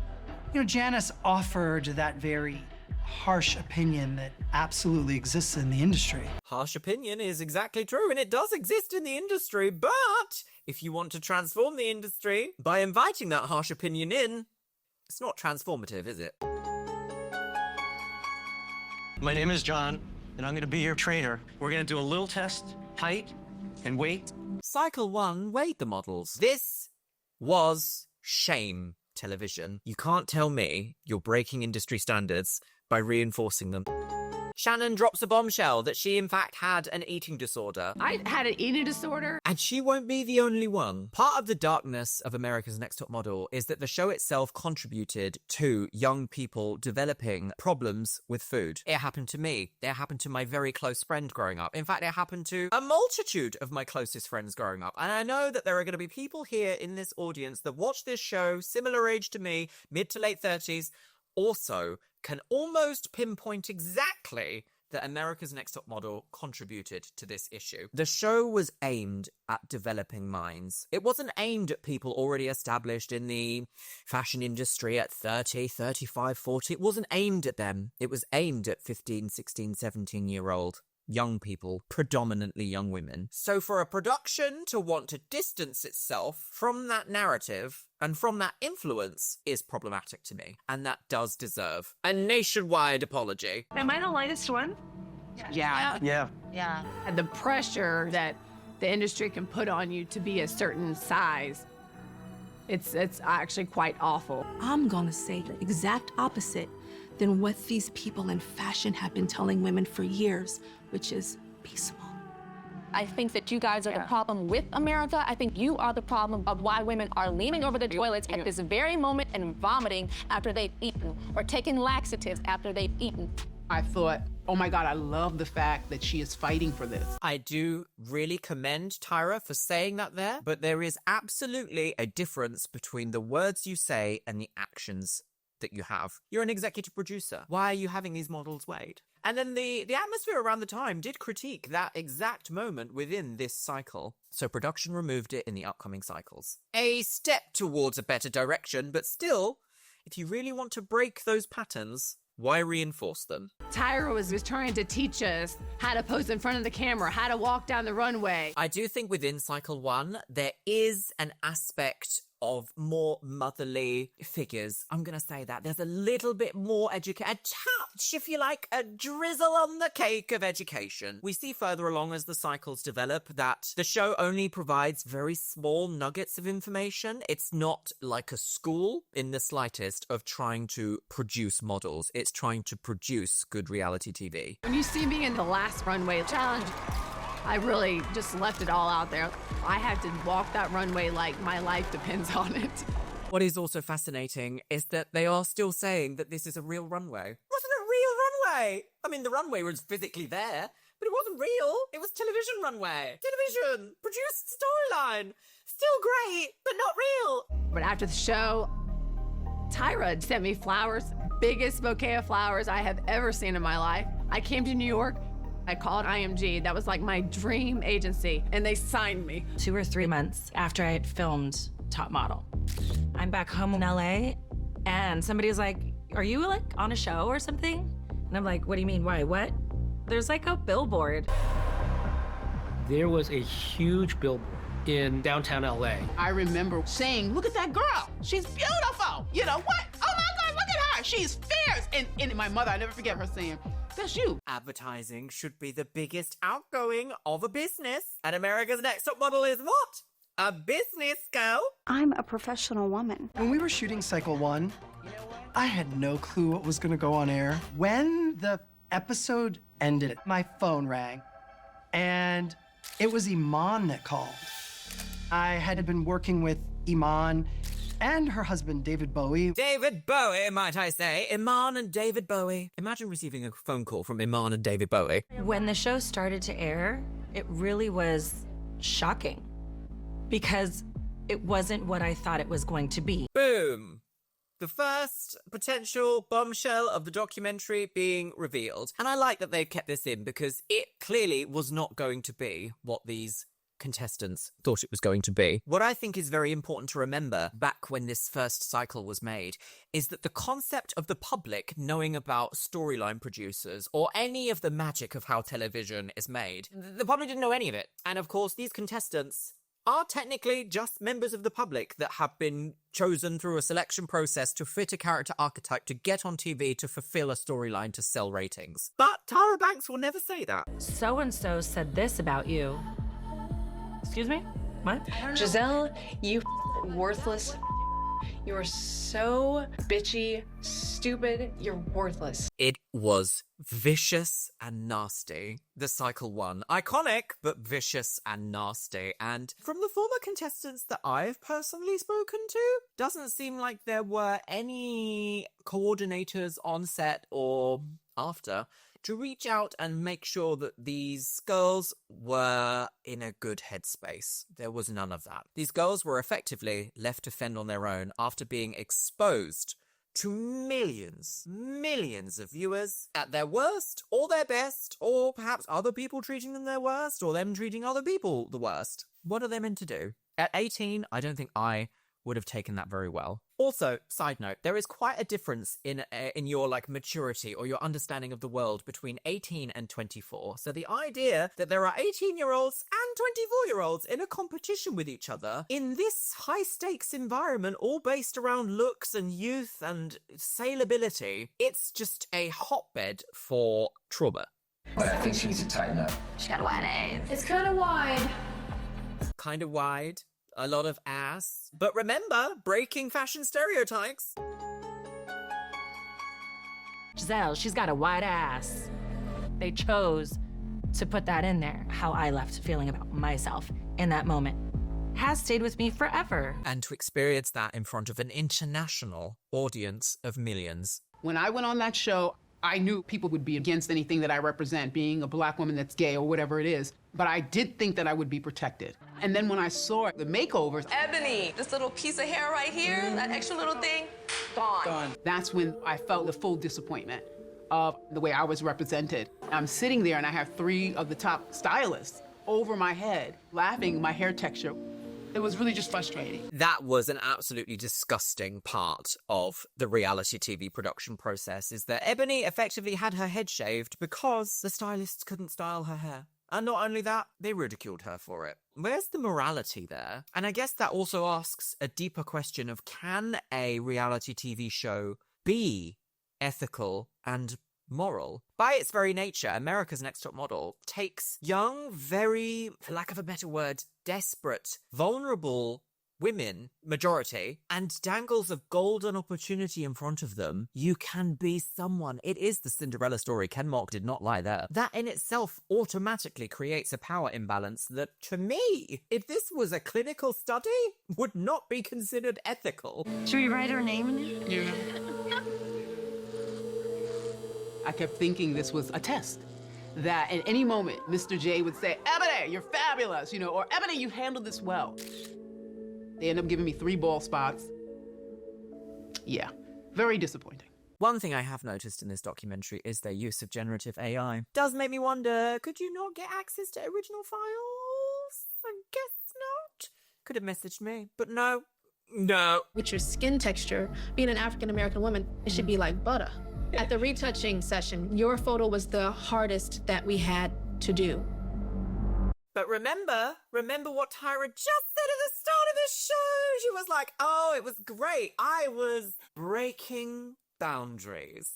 You know, Janice offered that very harsh opinion that absolutely exists in the industry. Harsh opinion is exactly true, and it does exist in the industry, but if you want to transform the industry by inviting that harsh opinion in, it's not transformative, is it? My name is John, and I'm going to be your trainer. We're going to do a little test, height and weight. Cycle 1 weighed the models. This was shame television. You can't tell me you're breaking industry standards by reinforcing them. Shannon drops a bombshell that she in fact had an eating disorder. I had an eating disorder. And she won't be the only one. Part of the darkness of America's Next Top Model is that the show itself contributed to young people developing problems with food. It happened to me. It happened to my very close friend growing up. In fact, it happened to a multitude of my closest friends growing up. And I know that there are going to be people here in this audience that watch this show, similar age to me, mid to late 30s, also can almost pinpoint exactly that America's Next Top Model contributed to this issue. The show was aimed at developing minds. It wasn't aimed at people already established in the fashion industry at 30, 35, 40. It wasn't aimed at them. It was aimed at 15, 16, 17-year-old young people, predominantly young women. So for a production to want to distance itself from that narrative and from that influence is problematic to me. And that does deserve a nationwide apology. Am I the lightest one? Yeah. Yeah. Yeah. And the pressure that the industry can put on you to be a certain size, it's actually quite awful. I'm gonna say the exact opposite than what these people in fashion have been telling women for years, which is be small. I think that you guys are the problem with America. I think you are the problem of why women are leaning over the toilets at this very moment and vomiting after they've eaten, or taking laxatives after they've eaten. I thought, oh my God, I love the fact that she is fighting for this. I do really commend Tyra for saying that there, but there is absolutely a difference between the words you say and the actions that you have. You're an executive producer. Why are you having these models weighed? And then the atmosphere around the time did critique that exact moment within this cycle. So production removed it in the upcoming cycles. A step towards a better direction, but still, if you really want to break those patterns, why reinforce them? Tyra was trying to teach us how to pose in front of the camera, how to walk down the runway. I do think within cycle 1, there is an aspect of more motherly figures. I'm going to say that. There's a little bit more a touch, if you like, a drizzle on the cake of education. We see further along as the cycles develop that the show only provides very small nuggets of information. It's not like a school in the slightest of trying to produce models. It's trying to produce good reality TV. When you see me in the last runway challenge, I really just left it all out there. I had to walk that runway like my life depends on it. What is also fascinating is that they are still saying that this is a real runway. It wasn't a real runway. I mean, the runway was physically there, but it wasn't real. It was television runway. Television, produced storyline. Still great, but not real. But after the show, Tyra sent me flowers, biggest bouquet of flowers I have ever seen in my life. I came to New York. I called IMG. That was like my dream agency, and they signed me. 2 or 3 months after I had filmed Top Model, I'm back home in LA, and somebody was like, are you like on a show or something? And I'm like, what do you mean? Why? What? There's like a billboard. There was a huge billboard in downtown LA. I remember saying, look at that girl. She's beautiful. You know what? Oh my God, look at her. She's fierce. And my mother, I never forget her saying, that's you. Advertising should be the biggest outgoing of a business. And America's Next Top Model is what? A business, girl. I'm a professional woman. When we were shooting cycle 1, I had no clue what was going to go on air. When the episode ended, my phone rang, and it was Iman that called. I had been working with Iman and her husband, David Bowie. David Bowie, might I say. Iman and David Bowie. Imagine receiving a phone call from Iman and David Bowie. When the show started to air, it really was shocking because it wasn't what I thought it was going to be. Boom. The first potential bombshell of the documentary being revealed. And I like that they've kept this in because it clearly was not going to be what these contestants thought it was going to be. What I think is very important to remember back when this first cycle was made is that the concept of the public knowing about storyline producers or any of the magic of how television is made, the public didn't know any of it. And of course, these contestants are technically just members of the public that have been chosen through a selection process to fit a character archetype to get on TV to fulfill a storyline to sell ratings. But Tyra Banks will never say that. So-and-so said this about you. Excuse me? What? Giselle, you worthless. You are so bitchy, stupid, you're worthless. It was vicious and nasty. The cycle 1. Iconic, but vicious and nasty. And from the former contestants that I've personally spoken to, doesn't seem like there were any coordinators on set or after to reach out and make sure that these girls were in a good headspace. There was none of that. These girls were effectively left to fend on their own after being exposed to millions of viewers at their worst or their best, or perhaps other people treating them their worst, or them treating other people the worst. What are they meant to do? At 18, I don't think I would have taken that very well. Also, side note, there is quite a difference in your like maturity or your understanding of the world between 18 and 24. So the idea that there are 18-year-olds and 24-year-olds in a competition with each other in this high-stakes environment, all based around looks and youth and saleability, it's just a hotbed for trauma. But I think she needs to tighten up. She got a wide ass. It's kind of wide. Kind of wide, a lot of ass. But remember, breaking fashion stereotypes. Giselle, she's got a wide ass. They chose to put that in there, how I left feeling about myself in that moment. Has stayed with me forever. And to experience that in front of an international audience of millions. When I went on that show, I knew people would be against anything that I represent, being a Black woman that's gay or whatever it is. But I did think that I would be protected. And then when I saw the makeovers, Ebony, this little piece of hair right here, that extra little thing, gone. That's when I felt the full disappointment of the way I was represented. I'm sitting there and I have 3 of the top stylists over my head, laughing my hair texture. It was really just frustrating. That was an absolutely disgusting part of the reality TV production process, is that Ebony effectively had her head shaved because the stylists couldn't style her hair. And not only that, they ridiculed her for it. Where's the morality there? And I guess that also asks a deeper question of, can a reality TV show be ethical and moral? By its very nature, America's Next Top Model takes young, very, for lack of a better word, desperate, vulnerable women, majority, and dangles a golden opportunity in front of them. You can be someone. It is the Cinderella story. Ken Mock did not lie there. That in itself automatically creates a power imbalance that, to me, if this was a clinical study, would not be considered ethical. Should we write her name in it? Yeah. I kept thinking this was a test. That at any moment, Mr. J would say, Ebony, you're fabulous, or Ebony, you handled this well. They end up giving me 3 ball spots. Yeah, very disappointing. One thing I have noticed in this documentary is their use of generative AI. Does make me wonder, could you not get access to original files? I guess not. Could have messaged me, but no. No. With your skin texture, being an African-American woman, it should be like butter. At the retouching session, your photo was the hardest that we had to do. But remember what Tyra just said at the start of this show. She was like, oh, it was great. I was breaking boundaries.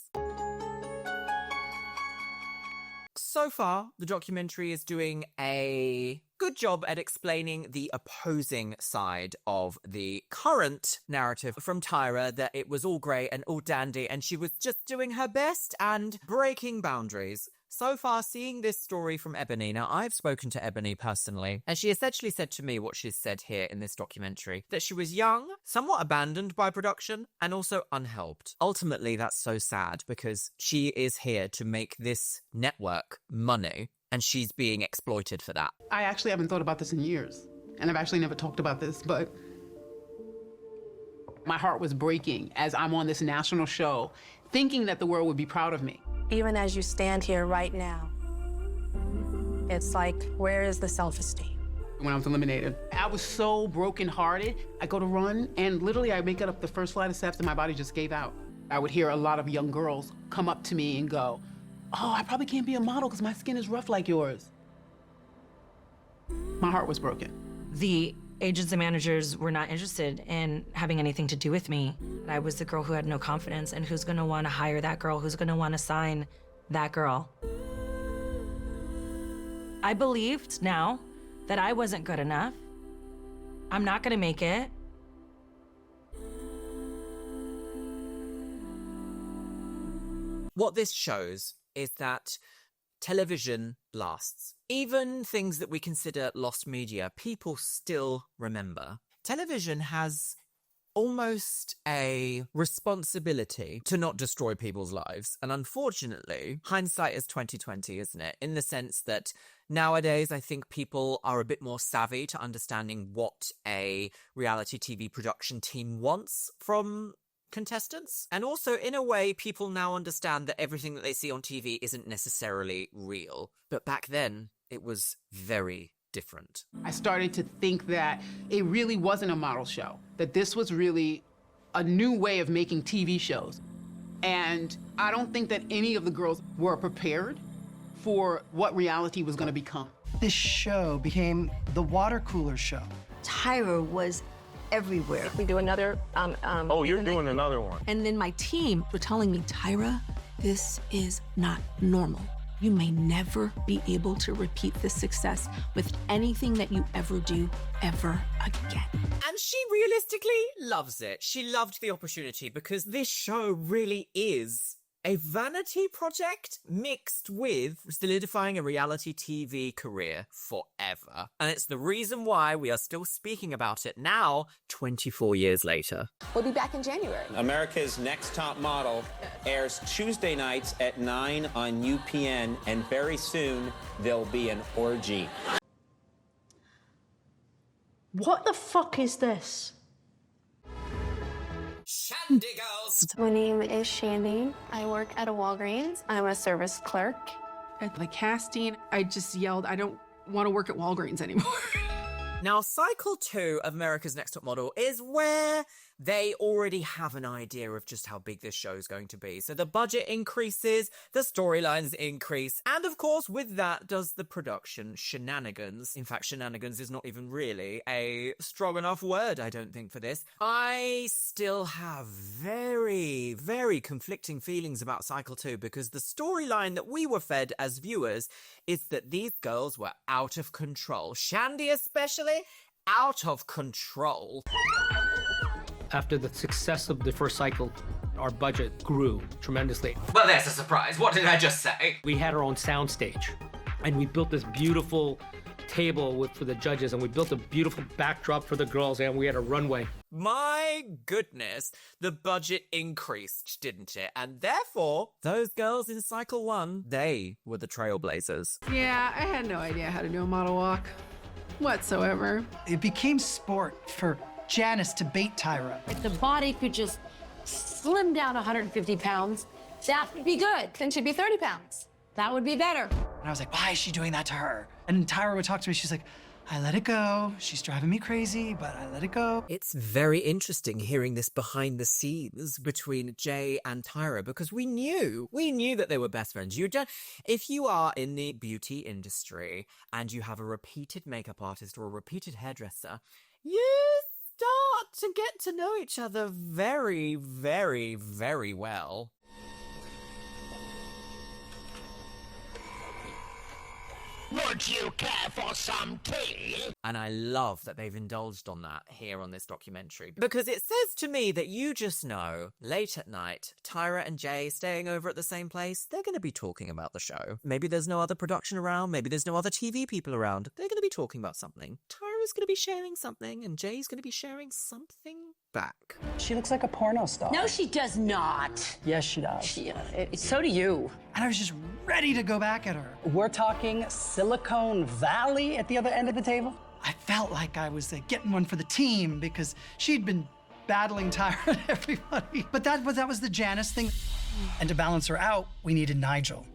So far, the documentary is doing a good job at explaining the opposing side of the current narrative from Tyra, that it was all great and all dandy and she was just doing her best and breaking boundaries. So far, seeing this story from Ebony, now I've spoken to Ebony personally, and she essentially said to me what she's said here in this documentary, that she was young, somewhat abandoned by production, and also unhelped. Ultimately, that's so sad because she is here to make this network money, and she's being exploited for that. I actually haven't thought about this in years, and I've actually never talked about this, but my heart was breaking as I'm on this national show, thinking that the world would be proud of me. Even as you stand here right now, it's like, where is the self-esteem? When I was eliminated, I was so brokenhearted. I go to run, and literally I make it up the first flight of steps, and my body just gave out. I would hear a lot of young girls come up to me and go, oh, I probably can't be a model because my skin is rough like yours. My heart was broken. The agents and managers were not interested in having anything to do with me. I was the girl who had no confidence, and who's gonna wanna hire that girl? Who's gonna wanna sign that girl? I believed now that I wasn't good enough. I'm not gonna make it. What this shows is that television lasts. Even things that we consider lost media, people still remember. Television has almost a responsibility to not destroy people's lives. And unfortunately, hindsight is 20/20, isn't it? In the sense that nowadays, I think people are a bit more savvy to understanding what a reality TV production team wants from contestants. And also, in a way, people now understand that everything that they see on TV isn't necessarily real. But back then, it was very different. I started to think that it really wasn't a model show, that this was really a new way of making TV shows. And I don't think that any of the girls were prepared for what reality was going to become. This show became the water cooler show. Tyra was everywhere. We do another, Oh, you're doing another one. And then my team were telling me, Tyra, this is not normal. You may never be able to repeat this success with anything that you ever do ever again. And she realistically loves it. She loved the opportunity because this show really is a vanity project mixed with solidifying a reality TV career forever. And it's the reason why we are still speaking about it now, 24 years later. We'll be back in January. America's Next Top Model airs Tuesday nights at 9 on UPN, and very soon there'll be an orgy. What the fuck is this? Shandy Girls! My name is Shandy. I work at a Walgreens. I'm a service clerk. At the casting, I just yelled, I don't want to work at Walgreens anymore. Now, cycle 2 of America's Next Top Model is where they already have an idea of just how big this show is going to be. So the budget increases, the storylines increase, and of course, with that does the production shenanigans. In fact, shenanigans is not even really a strong enough word, I don't think, for this. I still have very, very conflicting feelings about cycle 2 because the storyline that we were fed as viewers is that these girls were out of control. Shandy especially, out of control. After the success of the first cycle, our budget grew tremendously. Well, there's a surprise. What did I just say? We had our own sound stage, and we built this beautiful table for the judges, and we built a beautiful backdrop for the girls, and we had a runway. My goodness, the budget increased, didn't it? And therefore, those girls in cycle 1, they were the trailblazers. Yeah, I had no idea how to do a model walk whatsoever. It became sport for Janice to bait Tyra. If the body could just slim down 150 pounds, that would be good. Then she'd be 30 pounds. That would be better. And I was like, why is she doing that to her? And Tyra would talk to me. She's like, I let it go. She's driving me crazy, but I let it go. It's very interesting hearing this behind the scenes between Jay and Tyra because we knew that they were best friends. If you are in the beauty industry and you have a repeated makeup artist or a repeated hairdresser, you start to get to know each other very, very, very well. Would you care for some tea? And I love that they've indulged on that here on this documentary. Because it says to me that you just know, late at night, Tyra and Jay staying over at the same place, they're going to be talking about the show. Maybe there's no other production around, maybe there's no other TV people around. They're going to be talking about something. Tyra's going to be sharing something, and Jay's going to be sharing something back. She looks like a porno star. No, she does not. Yes, she does. So do you. And I was just ready to go back at her. We're talking Silicon Valley at the other end of the table? I felt like I was getting one for the team because she'd been battling Tyra and everybody. But that was the Janice thing. And to balance her out, we needed Nigel.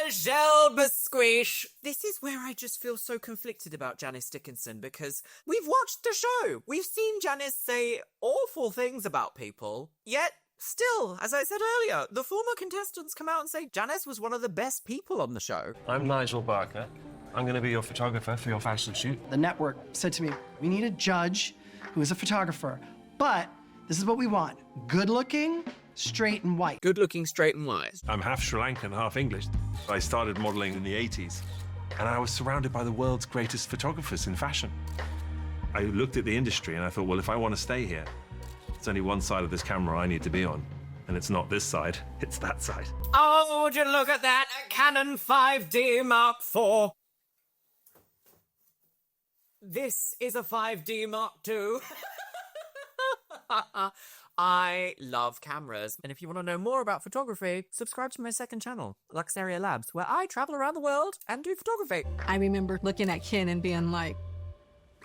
Nigel Bisquish. This is where I just feel so conflicted about Janice Dickinson because we've watched the show. We've seen Janice say awful things about people, yet still, as I said earlier, the former contestants come out and say Janice was one of the best people on the show. I'm Nigel Barker. I'm going to be your photographer for your fashion shoot. The network said to me, we need a judge who is a photographer, but this is what we want. Good looking, straight and white. Good looking, straight and white. I'm half Sri Lankan, half English. I started modeling in the 80s, and I was surrounded by the world's greatest photographers in fashion. I looked at the industry and I thought, well, if I want to stay here, it's only one side of this camera I need to be on. And it's not this side, it's that side. Oh, would you look at that? A Canon 5D Mark IV. This is a 5D Mark II. I love cameras. And if you want to know more about photography, subscribe to my second channel, Luxeria Labs, where I travel around the world and do photography. I remember looking at Ken and being like,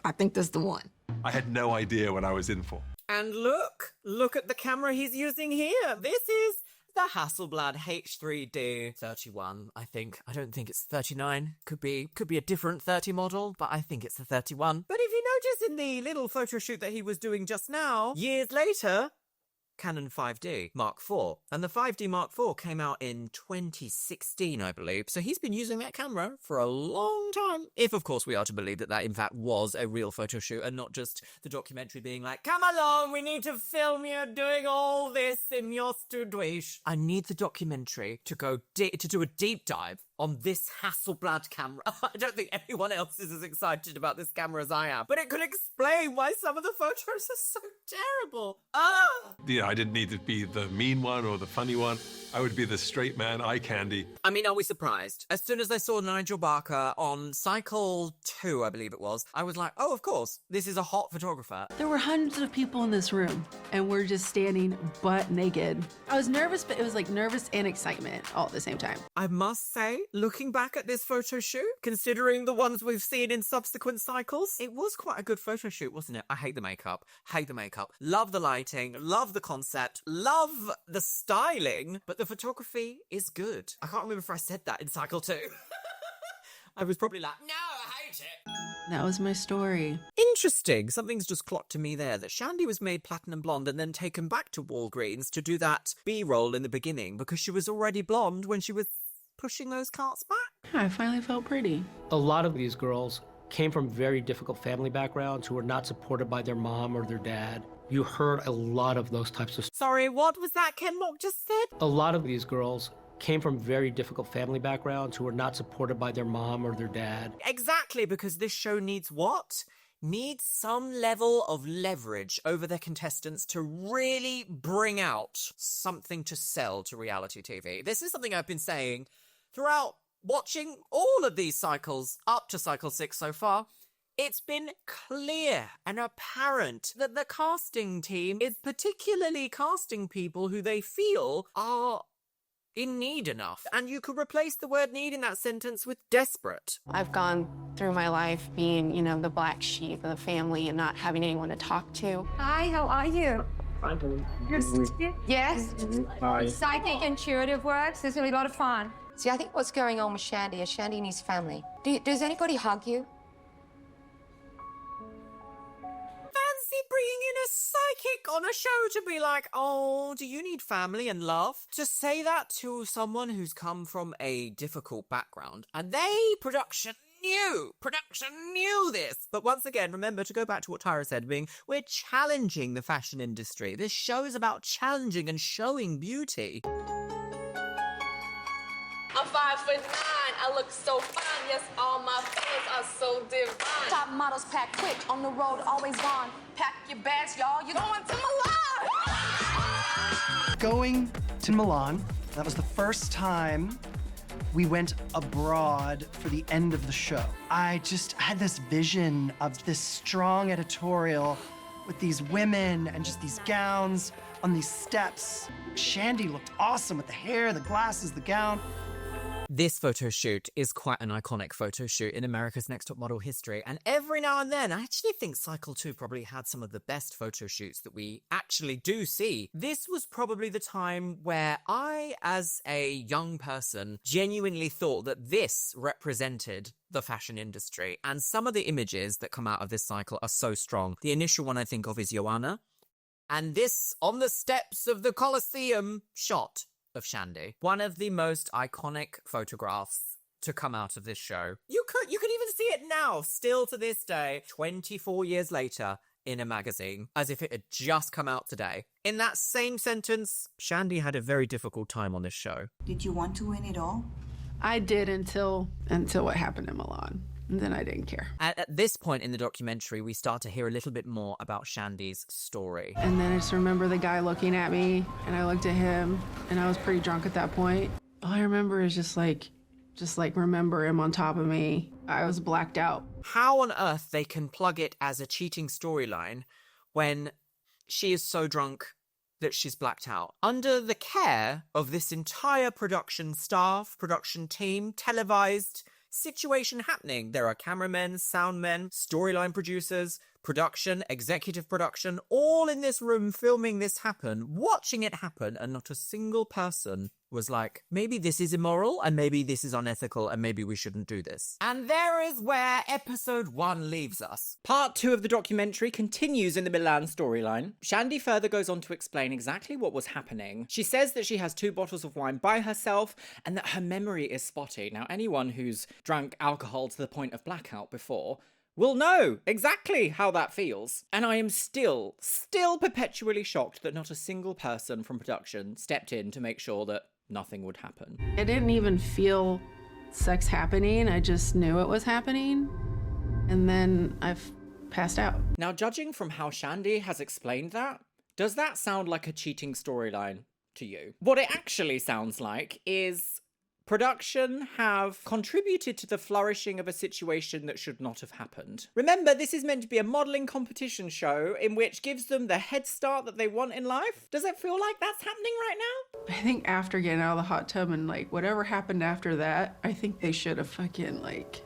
I think this is the one. I had no idea what I was in for. And look at the camera he's using here. This is the Hasselblad H3D 31, I think. I don't think it's 39. Could be a different 30 model, but I think it's the 31. But if you notice in the little photo shoot that he was doing just now, years later, Canon 5D Mark IV. And the 5D Mark IV came out in 2016, I believe. So he's been using that camera for a long time. If, of course, we are to believe that that, in fact, was a real photo shoot and not just the documentary being like, come along, we need to film you doing all this in your studio. I need the documentary to go to do a deep dive on this Hasselblad camera. I don't think anyone else is as excited about this camera as I am, but it could explain why some of the photos are so terrible. Yeah, I didn't need to be the mean one or the funny one. I would be the straight man, eye candy. I mean, are we surprised? As soon as I saw Nigel Barker on cycle 2, I believe it was, I was like, oh, of course, this is a hot photographer. There were hundreds of people in this room, and we're just standing butt naked. I was nervous, but it was like nervous and excitement all at the same time. I must say, looking back at this photo shoot, considering the ones we've seen in subsequent cycles, it was quite a good photo shoot, wasn't it? I hate the makeup. Love the lighting. Love the concept. Love the styling. But the photography is good. I can't remember if I said that in cycle 2. I was probably like, no, I hate it. That was my story. Interesting. Something's just clocked to me there that Shandy was made platinum blonde and then taken back to Walgreens to do that B-roll in the beginning because she was already blonde when she was pushing those carts back. I finally felt pretty. A lot of these girls came from very difficult family backgrounds who were not supported by their mom or their dad. You heard a lot of those types of... Sorry, what was that Ken Mock just said? A lot of these girls came from very difficult family backgrounds who were not supported by their mom or their dad. Exactly, because this show needs what? Needs some level of leverage over their contestants to really bring out something to sell to reality TV. This is something I've been saying throughout watching all of these cycles up to cycle 6 so far. It's been clear and apparent that the casting team is particularly casting people who they feel are in need enough. And you could replace the word need in that sentence with desperate. I've gone through my life being, the black sheep of the family and not having anyone to talk to. Hi, how are you? Good to see you. Yes? Hi. Psychic intuitive works. This is going to be a lot of fun. See, I think what's going on with Shandy is Shandy and his family. Does anybody hug you? Fancy bringing in a psychic on a show to be like, oh, do you need family and love? To say that to someone who's come from a difficult background, and production knew this. But once again, remember to go back to what Tyra said, being, we're challenging the fashion industry. This show is about challenging and showing beauty. I'm 5'9". I look so fine. Yes, all my fellas are so divine. Top models pack quick, on the road, always gone. Pack your bags, y'all, you're going to Milan! Going to Milan, that was the first time we went abroad for the end of the show. I just had this vision of this strong editorial with these women and just these gowns on these steps. Shandy looked awesome with the hair, the glasses, the gown. This photo shoot is quite an iconic photo shoot in America's Next Top Model history, and every now and then I actually think Cycle 2 probably had some of the best photo shoots that we actually do see. This was probably the time where I, as a young person, genuinely thought that this represented the fashion industry, and some of the images that come out of this cycle are so strong. The initial one I think of is Joanna, and this on the steps of the Colosseum shot of Shandy. One of the most iconic photographs to come out of this show. You can even see it now, still to this day, 24 years later, in a magazine, as if it had just come out today. In that same sentence, Shandy had a very difficult time on this show. Did you want to win it all? I did until what happened in Milan. And then I didn't care. At this point in the documentary, we start to hear a little bit more about Shandy's story. And then I just remember the guy looking at me, and I looked at him, and I was pretty drunk at that point. All I remember is just remember him on top of me. I was blacked out. How on earth they can plug it as a cheating storyline when she is so drunk that she's blacked out? Under the care of this entire production staff, production team, televised situation happening. There are cameramen, soundmen, storyline producers, production, executive production, all in this room filming this happen, watching it happen, and not a single person was like, maybe this is immoral, and maybe this is unethical, and maybe we shouldn't do this. And there is where episode 1 leaves us. Part 2 of the documentary continues in the Milan storyline. Shandy further goes on to explain exactly what was happening. She says that she has 2 bottles of wine by herself, and that her memory is spotty. Now, anyone who's drank alcohol to the point of blackout before will know exactly how that feels. And I am still perpetually shocked that not a single person from production stepped in to make sure that nothing would happen. I didn't even feel sex happening. I just knew it was happening. And then I've passed out. Now, judging from how Shandy has explained that, does that sound like a cheating storyline to you? What it actually sounds like is production have contributed to the flourishing of a situation that should not have happened. Remember, this is meant to be a modelling competition show in which gives them the head start that they want in life. Does it feel like that's happening right now? I think after getting out of the hot tub and like whatever happened after that, I think they should have fucking like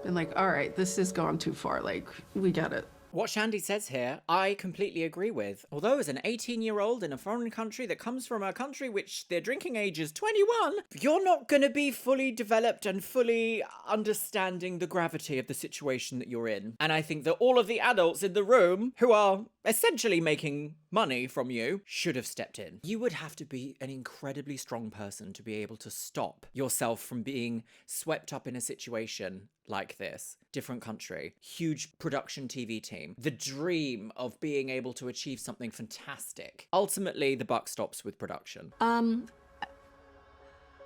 been like, all right, this has gone too far. Like, we got it. What Shandy says here, I completely agree with. Although as an 18-year-old in a foreign country that comes from a country which their drinking age is 21, you're not going to be fully developed and fully understanding the gravity of the situation that you're in. And I think that all of the adults in the room who are essentially making money from you should have stepped in. You would have to be an incredibly strong person to be able to stop yourself from being swept up in a situation like this. Different country, huge production TV team, the dream of being able to achieve something fantastic. Ultimately, the buck stops with production.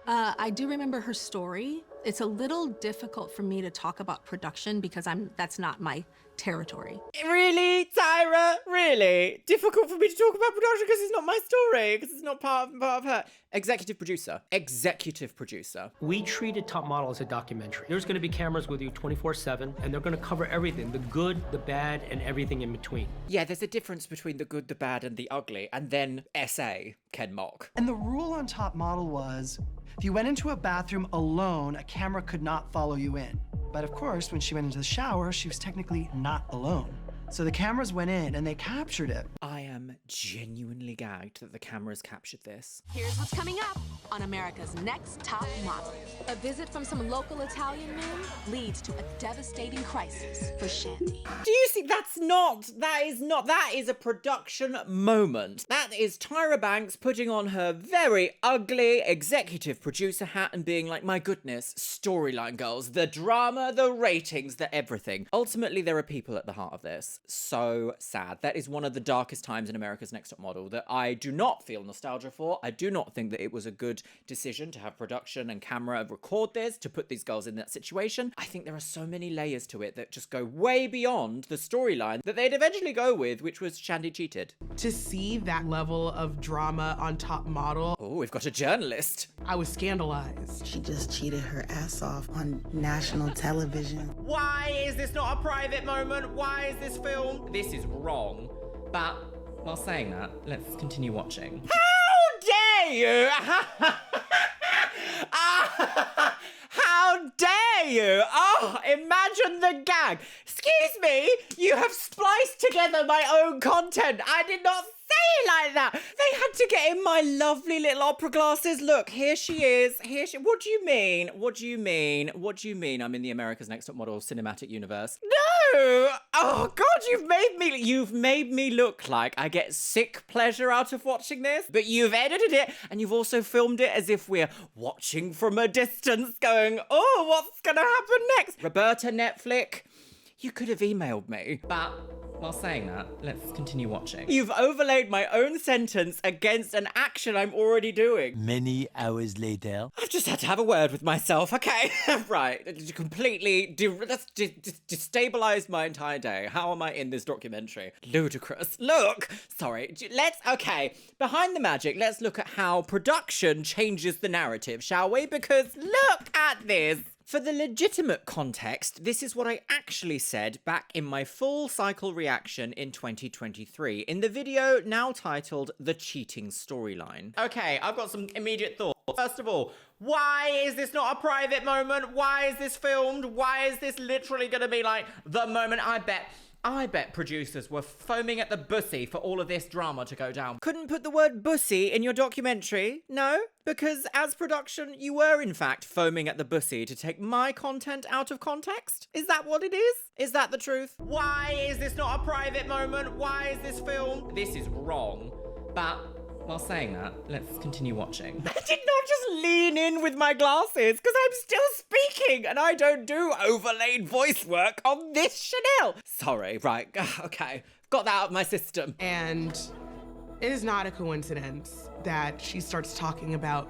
I do remember her story. It's a little difficult for me to talk about production because that's not my territory. Really, Tyra? Really? Difficult for me to talk about production because it's not my story, because it's not part of her. Executive producer. Executive producer. We treated Top Model as a documentary. There's going to be cameras with you 24/7, and they're going to cover everything, the good, the bad, and everything in between. Yeah, there's a difference between the good, the bad, and the ugly, and then SA, Ken Mock. And the rule on Top Model was, if you went into a bathroom alone, a camera could not follow you in. But of course, when she went into the shower, she was technically not alone. So the cameras went in and they captured it. I am genuinely gagged that the cameras captured this. Here's what's coming up on America's Next Top Model. A visit from some local Italian men leads to a devastating crisis for Shandy. Do you see? That is a production moment. That is Tyra Banks putting on her very ugly executive producer hat and being like, my goodness, storyline girls, the drama, the ratings, the everything. Ultimately, there are people at the heart of this. So sad. That is one of the darkest times in America's Next Top Model that I do not feel nostalgia for. I do not think that it was a good decision to have production and camera record this, to put these girls in that situation. I think there are so many layers to it that just go way beyond the storyline that they'd eventually go with, which was Shandy cheated. To see that level of drama on Top Model. Oh, we've got a journalist. I was scandalized. She just cheated her ass off on national television. Why is this not a private moment? Why is this film? This is wrong. But while saying that, let's continue watching. How dare you? How dare you? Oh, imagine the gag. Excuse me, you have spliced together my own content. I did not say it like that. They had to get in my lovely little opera glasses. Look, here she is. What do you mean? What do you mean? What do you mean I'm in the America's Next Top Model cinematic universe? No! Oh God, you've made me look like I get sick pleasure out of watching this, but you've edited it and you've also filmed it as if we're watching from a distance going, oh, what's gonna happen next? Roberta Netflix, you could have emailed me. But while saying that, let's continue watching. You've overlaid my own sentence against an action I'm already doing. Many hours later. I've just had to have a word with myself, okay? Right, it completely destabilized my entire day. How am I in this documentary? Ludicrous. Look, sorry, okay, behind the magic, let's look at how production changes the narrative, shall we? Because look at this. For the legitimate context, this is what I actually said back in my full cycle reaction in 2023, in the video now titled The Cheating Storyline. Okay, I've got some immediate thoughts. First of all, why is this not a private moment? Why is this filmed? Why is this literally gonna be like the moment? I bet I bet producers were foaming at the bussy for all of this drama to go down. Couldn't put the word bussy in your documentary? No? Because as production, you were in fact foaming at the bussy to take my content out of context? Is that what it is? Is that the truth? Why is this not a private moment? Why is this film? This is wrong. But while saying that, let's continue watching. I did not just lean in with my glasses because I'm still speaking and I don't do overlaid voice work on this Chanel. Sorry, right, okay. Got that out of my system. And it is not a coincidence that she starts talking about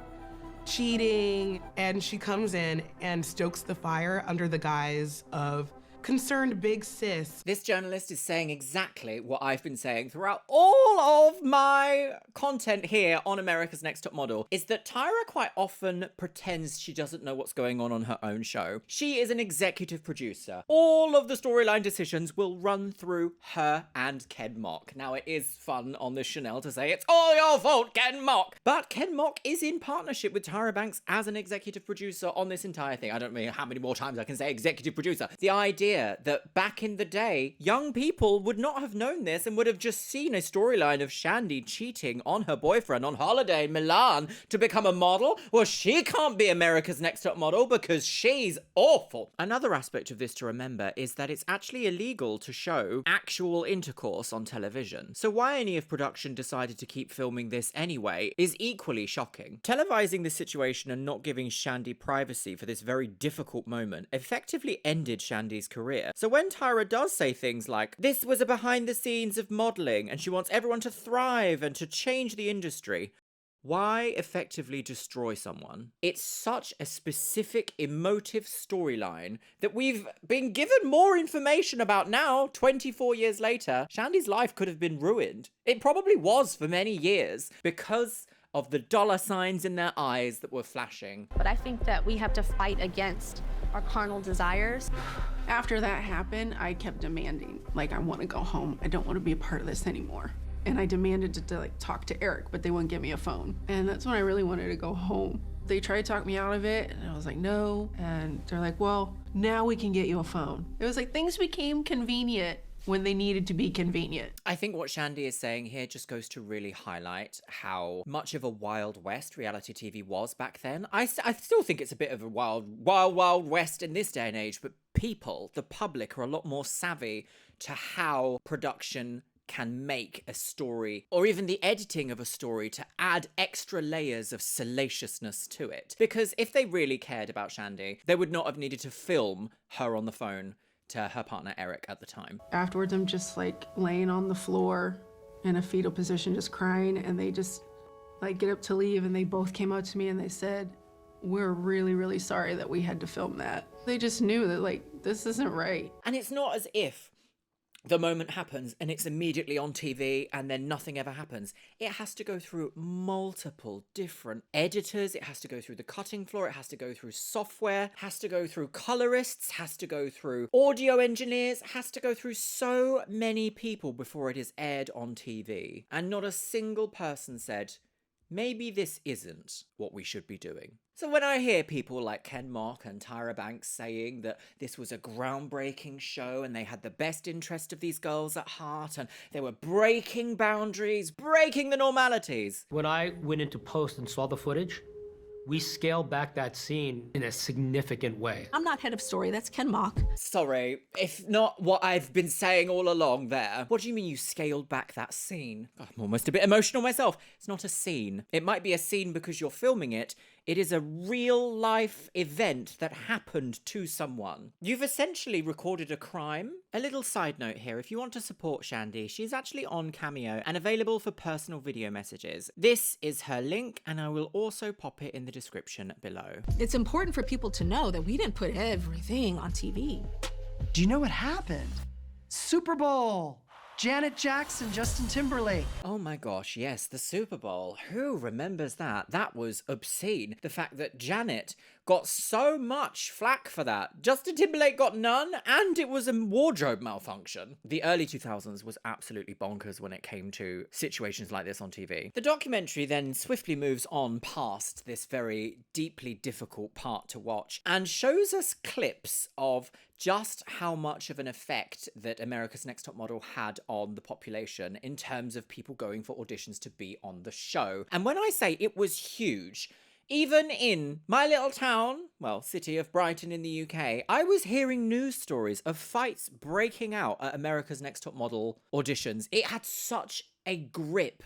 cheating and she comes in and stokes the fire under the guise of concerned big sis. This journalist is saying exactly what I've been saying throughout all of my content here on America's Next Top Model, is that Tyra quite often pretends she doesn't know what's going on her own show. She is an executive producer. All of the storyline decisions will run through her and Ken Mock. Now, it is fun on this Chanel to say it's all your fault, Ken Mock. But Ken Mock is in partnership with Tyra Banks as an executive producer on this entire thing. I don't know how many more times I can say executive producer. The idea that back in the day, young people would not have known this and would have just seen a storyline of Shandy cheating on her boyfriend on holiday in Milan to become a model. Well, she can't be America's Next Top Model because she's awful. Another aspect of this to remember is that it's actually illegal to show actual intercourse on television. So why any of production decided to keep filming this anyway is equally shocking. Televising this situation and not giving Shandy privacy for this very difficult moment effectively ended Shandy's career. So when Tyra does say things like, this was a behind the scenes of modelling and she wants everyone to thrive and to change the industry, why effectively destroy someone? It's such a specific emotive storyline that we've been given more information about now, 24 years later. Shandy's life could have been ruined. It probably was for many years because of the dollar signs in their eyes that were flashing. But I think that we have to fight against our carnal desires. After that happened, I kept demanding, like, I want to go home. I don't want to be a part of this anymore. And I demanded to like talk to Eric, but they wouldn't give me a phone. And that's when I really wanted to go home. They tried to talk me out of it, and I was like, no. And they're like, well, now we can get you a phone. It was like things became convenient when they needed to be convenient. I think what Shandy is saying here just goes to really highlight how much of a Wild West reality TV was back then. I still think it's a bit of a wild west in this day and age, but people, the public, are a lot more savvy to how production can make a story, or even the editing of a story, to add extra layers of salaciousness to it. Because if they really cared about Shandy, they would not have needed to film her on the phone to her partner Eric at the time. Afterwards, I'm just like laying on the floor in a fetal position, just crying, and they just like get up to leave, and they both came up to me and they said, we're really, really sorry that we had to film that. They just knew that like, this isn't right. And it's not as if the moment happens and it's immediately on TV and then nothing ever happens. It has to go through multiple different editors. It has to go through the cutting floor. It has to go through software, has to go through colorists, has to go through audio engineers, has to go through so many people before it is aired on TV. And not a single person said, maybe this isn't what we should be doing. So when I hear people like Ken Mock and Tyra Banks saying that this was a groundbreaking show and they had the best interest of these girls at heart and they were breaking boundaries, breaking the normalities. When I went into post and saw the footage, we scaled back that scene in a significant way. I'm not head of story, that's Ken Mock. Sorry, if not what I've been saying all along there. What do you mean you scaled back that scene? God, I'm almost a bit emotional myself. It's not a scene. It might be a scene because you're filming it. It is a real life event that happened to someone. You've essentially recorded a crime. A little side note here, if you want to support Shandy, she's actually on Cameo and available for personal video messages. This is her link, and I will also pop it in the description below. It's important for people to know that we didn't put everything on TV. Do you know what happened? Super Bowl! Janet Jackson, Justin Timberlake. Oh my gosh, yes, the Super Bowl. Who remembers that? That was obscene. The fact that Janet got so much flack for that. Justin Timberlake got none, and it was a wardrobe malfunction. The early 2000s was absolutely bonkers when it came to situations like this on TV. The documentary then swiftly moves on past this very deeply difficult part to watch and shows us clips of just how much of an effect that America's Next Top Model had on the population in terms of people going for auditions to be on the show. And when I say it was huge, even in my little town, well, city of Brighton in the UK, I was hearing news stories of fights breaking out at America's Next Top Model auditions. It had such a grip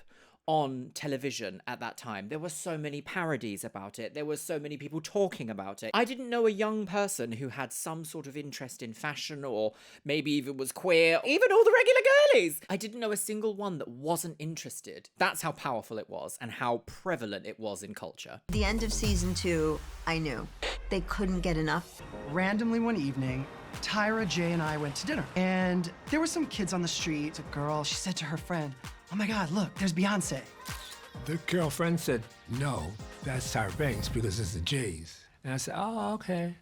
on television at that time. There were so many parodies about it. There were so many people talking about it. I didn't know a young person who had some sort of interest in fashion or maybe even was queer, even all the regular girlies. I didn't know a single one that wasn't interested. That's how powerful it was and how prevalent it was in culture. The end of season 2, I knew. They couldn't get enough. Randomly one evening, Tyra, Jay, and I went to dinner. And there were some kids on the street. A girl, she said to her friend, "Oh my God, look, there's Beyonce." The girlfriend said, "No, that's Tyra Banks because it's the Jays." And I said, "Oh, okay."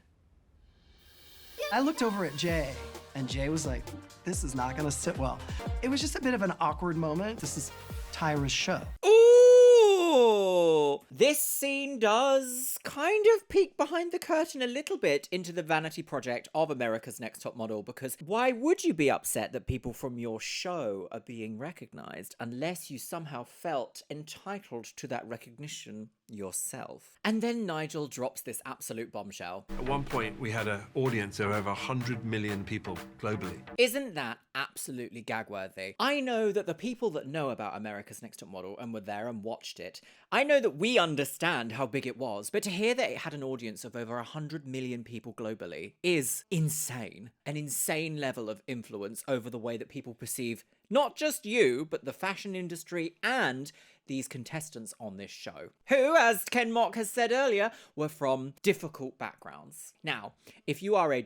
I looked over at Jay, and Jay was like, "This is not gonna sit well." It was just a bit of an awkward moment. This is Tyra's show. Ooh! This scene does kind of peek behind the curtain a little bit into the vanity project of America's Next Top Model, because why would you be upset that people from your show are being recognized unless you somehow felt entitled to that recognition yourself? And then Nigel drops this absolute bombshell. At one point, we had an audience of over 100 million people globally. Isn't that absolutely gag-worthy? I know that the people that know about America's Next Top Model and were there and watched it, I know that we understand how big it was, but to hear that it had an audience of over 100 million people globally is insane. An insane level of influence over the way that people perceive not just you, but the fashion industry and these contestants on this show, who, as Ken Mock has said earlier, were from difficult backgrounds. Now, if you have a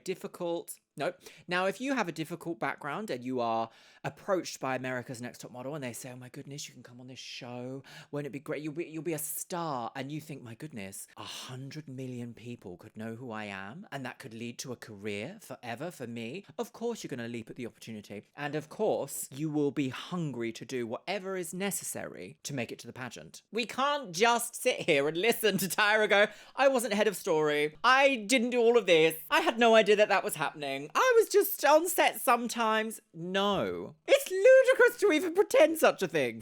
difficult background and you are approached by America's Next Top Model and they say, "Oh my goodness, you can come on this show, won't it be great? You'll be a star," and you think, "My goodness, 100 million people could know who I am and that could lead to a career forever for me," of course you're going to leap at the opportunity. And of course, you will be hungry to do whatever is necessary to make it to the pageant. We can't just sit here and listen to Tyra go, "I wasn't head of story. I didn't do all of this. I had no idea that was happening. I was just on set sometimes." No. It's ludicrous to even pretend such a thing.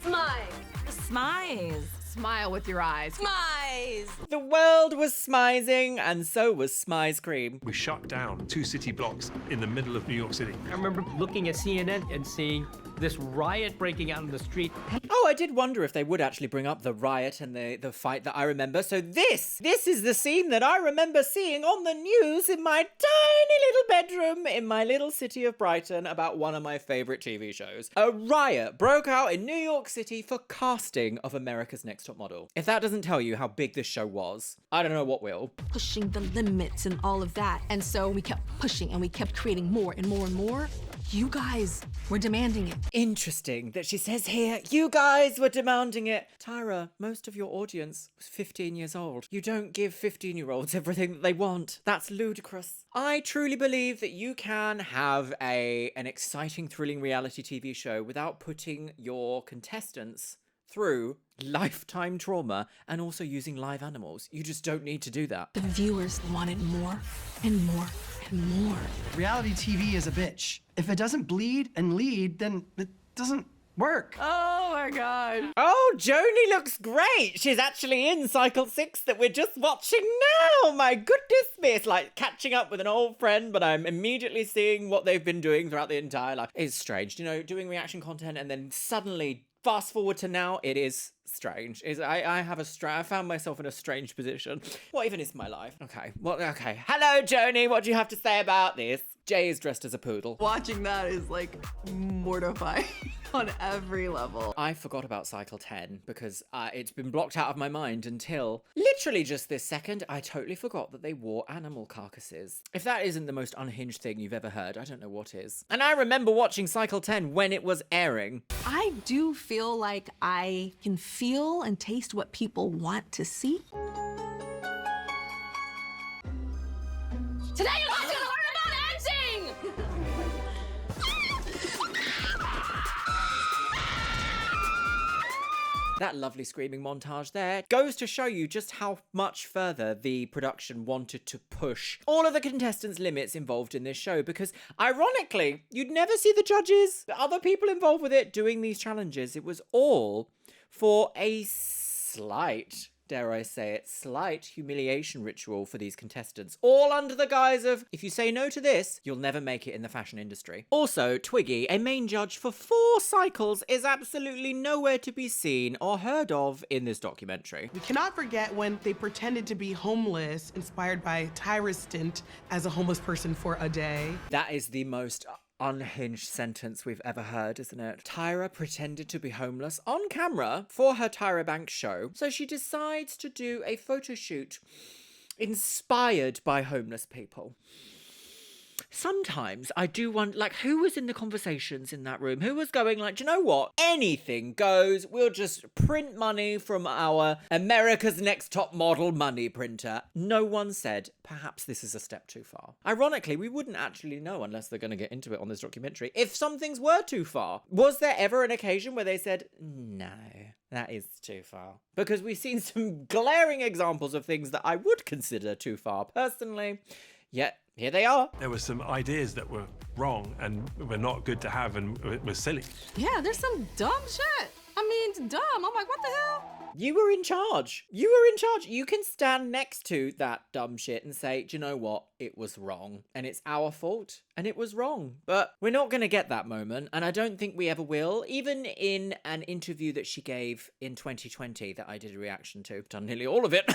Smize. Smile with your eyes. Smize! The world was smizing, and so was Smize Cream. We shut down 2 city blocks in the middle of New York City. I remember looking at CNN and seeing this riot breaking out in the street. Oh, I did wonder if they would actually bring up the riot and the fight that I remember. So this is the scene that I remember seeing on the news in my tiny little bedroom in my little city of Brighton about one of my favorite TV shows. A riot broke out in New York City for casting of America's Next Top Model. If that doesn't tell you how big this show was, I don't know what will. Pushing the limits and all of that. And so we kept pushing and we kept creating more and more and more. You guys were demanding it. Interesting that she says here, you guys were demanding it. Tyra, most of your audience was 15 years old. You don't give 15-year-olds everything that they want. That's ludicrous. I truly believe that you can have an exciting, thrilling reality TV show without putting your contestants through lifetime trauma and also using live animals. You just don't need to do that. The viewers wanted more and more and more. Reality TV is a bitch. If it doesn't bleed and lead, then it doesn't work. Oh my God. Oh, Joni looks great. She's actually in Cycle 6 that we're just watching now. My goodness me. It's like catching up with an old friend, but I'm immediately seeing what they've been doing throughout the entire life. It's strange, you know, doing reaction content and then suddenly fast forward to now, it is strange. I found myself in a strange position. What even is my life? Okay. Hello, Joni. What do you have to say about this? Jay is dressed as a poodle. Watching that is like mortifying on every level. I forgot about Cycle 10 because it's been blocked out of my mind until literally just this second. I totally forgot that they wore animal carcasses. If that isn't the most unhinged thing you've ever heard, I don't know what is. And I remember watching Cycle 10 when it was airing. I do feel like I can feel and taste what people want to see. Today you guys are gonna learn about editing! That lovely screaming montage there goes to show you just how much further the production wanted to push all of the contestants' limits involved in this show, because ironically, you'd never see the judges, the other people involved with it, doing these challenges. It was all for a slight, dare I say it, slight humiliation ritual for these contestants, all under the guise of, if you say no to this, you'll never make it in the fashion industry. Also, Twiggy, a main judge for 4 cycles, is absolutely nowhere to be seen or heard of in this documentary. We cannot forget when they pretended to be homeless, inspired by Tyra's stint as a homeless person for a day. That is the most unhinged sentence we've ever heard, isn't it? Tyra pretended to be homeless on camera for her Tyra Banks show, so she decides to do a photo shoot inspired by homeless people. Sometimes I do wonder, like, who was in the conversations in that room? Who was going like, do you know what? Anything goes. We'll just print money from our America's Next Top Model money printer. No one said, perhaps this is a step too far. Ironically, we wouldn't actually know, unless they're going to get into it on this documentary, if some things were too far. Was there ever an occasion where they said, no, that is too far? Because we've seen some glaring examples of things that I would consider too far personally, yet here they are. There were some ideas that were wrong and were not good to have and were silly. Yeah, there's some dumb shit. I mean, it's dumb. I'm like, what the hell? You were in charge. You were in charge. You can stand next to that dumb shit and say, do you know what? It was wrong. And it's our fault. And it was wrong. But we're not going to get that moment. And I don't think we ever will. Even in an interview that she gave in 2020 that I did a reaction to, done nearly all of it.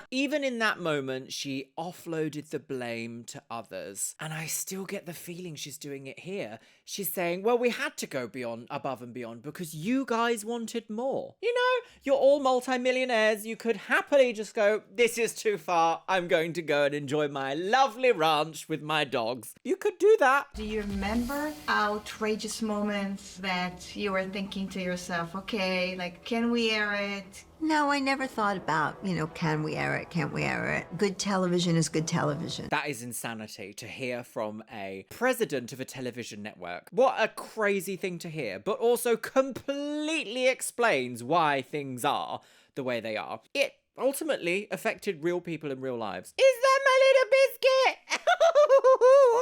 Even in that moment, she offloaded the blame to others. And I still get the feeling she's doing it here. She's saying, well, we had to go beyond, above and beyond because you guys wanted more. You know, you're all multi-millionaires. You could happily just go, this is too far. I'm going to go and enjoy my lovely ranch with my dogs. You could do that. Do you remember outrageous moments that you were thinking to yourself, okay, like, can we air it? No, I never thought about, can we air it? Can't we air it? Good television is good television. That is insanity to hear from a president of a television network. What a crazy thing to hear, but also completely explains why things are the way they are. It ultimately affected real people in real lives. Is that my little biscuit?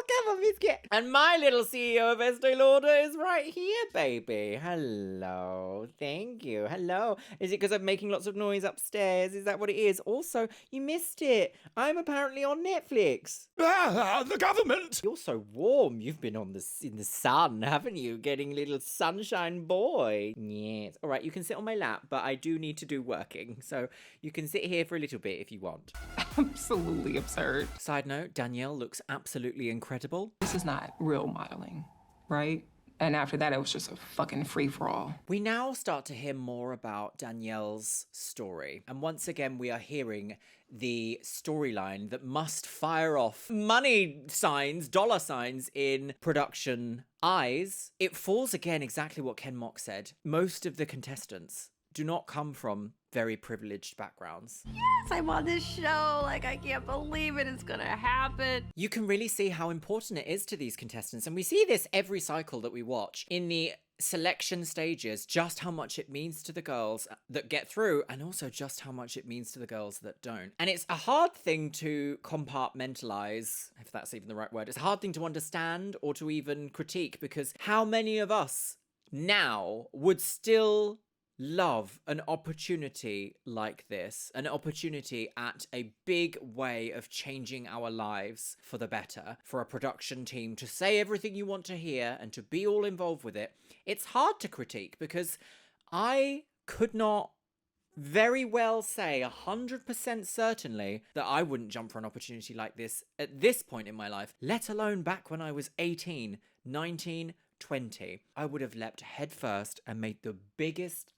Come on, biscuit. And my little CEO of Estee Lauder is right here, baby. Hello. Thank you. Hello. Is it because I'm making lots of noise upstairs? Is that what it is? Also, you missed it. I'm apparently on Netflix. The government. You're so warm. You've been in the sun, haven't you? Getting a little sunshine boy. Yes. All right, you can sit on my lap, but I do need to do working. So you can sit here for a little bit if you want. Absolutely absurd. Side note, Danielle looks absolutely incredible. This is not real modeling, right? And after that, it was just a fucking free-for-all. We now start to hear more about Danielle's story. And once again, we are hearing the storyline that must fire off money signs, dollar signs in production eyes. It falls again exactly what Ken Mock said. Most of the contestants do not come from very privileged backgrounds. Yes, I'm on this show. Like, I can't believe it. It's gonna happen. You can really see how important it is to these contestants. And we see this every cycle that we watch in the selection stages, just how much it means to the girls that get through and also just how much it means to the girls that don't. And it's a hard thing to compartmentalize, if that's even the right word. It's a hard thing to understand or to even critique, because how many of us now would still love an opportunity like this, an opportunity at a big way of changing our lives for the better, for a production team to say everything you want to hear and to be all involved with it. It's hard to critique because I could not very well say 100% certainly that I wouldn't jump for an opportunity like this at this point in my life, let alone back when I was 18, 19, 20. I would have leapt headfirst and made the biggest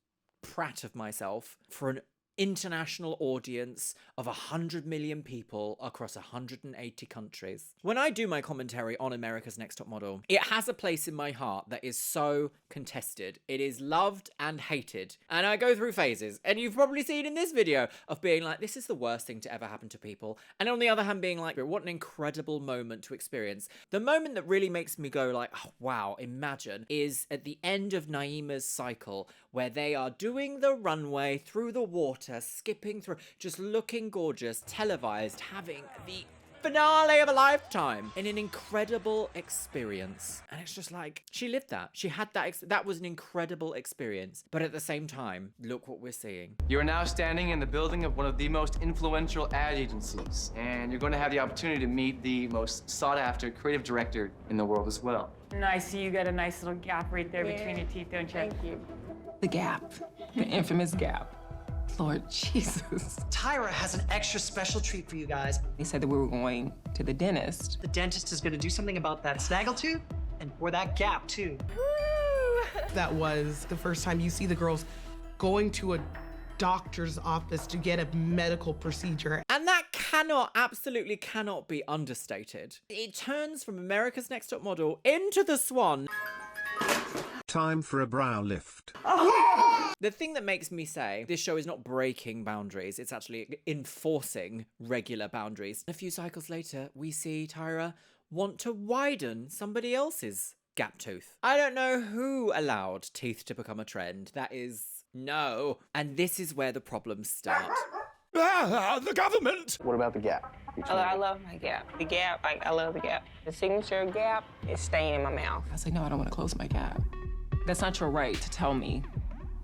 prat of myself for an international audience of 100 million people across 180 countries. When I do my commentary on America's Next Top Model, it has a place in my heart that is so contested. It is loved and hated. And I go through phases. And you've probably seen in this video of being like, this is the worst thing to ever happen to people. And on the other hand, being like, what an incredible moment to experience. The moment that really makes me go like, oh, wow, imagine, is at the end of Naima's cycle, where they are doing the runway through the water, skipping through, just looking gorgeous, televised, having the finale of a lifetime in an incredible experience. And it's just like, she lived that. She had that. That was an incredible experience. But at the same time, look what we're seeing. You are now standing in the building of one of the most influential ad agencies, and you're going to have the opportunity to meet the most sought-after creative director in the world as well. And I see you got a nice little gap right there between your teeth, don't you? Thank you. The gap, the infamous gap. Lord Jesus. Tyra has an extra special treat for you guys. They said that we were going to the dentist. The dentist is gonna do something about that snaggletooth and for that gap too. That was the first time you see the girls going to a doctor's office to get a medical procedure. And that absolutely cannot be understated. It turns from America's Next Top Model into the Swan. Time for a brow lift. The thing that makes me say this show is not breaking boundaries, it's actually enforcing regular boundaries. A few cycles later, we see Tyra want to widen somebody else's gap tooth. I don't know who allowed teeth to become a trend. That is no. And this is where the problems start. The government! What about the gap? I love my gap. The gap, I love the gap. The signature gap is staying in my mouth. I was like, no, I don't want to close my gap. That's not your right to tell me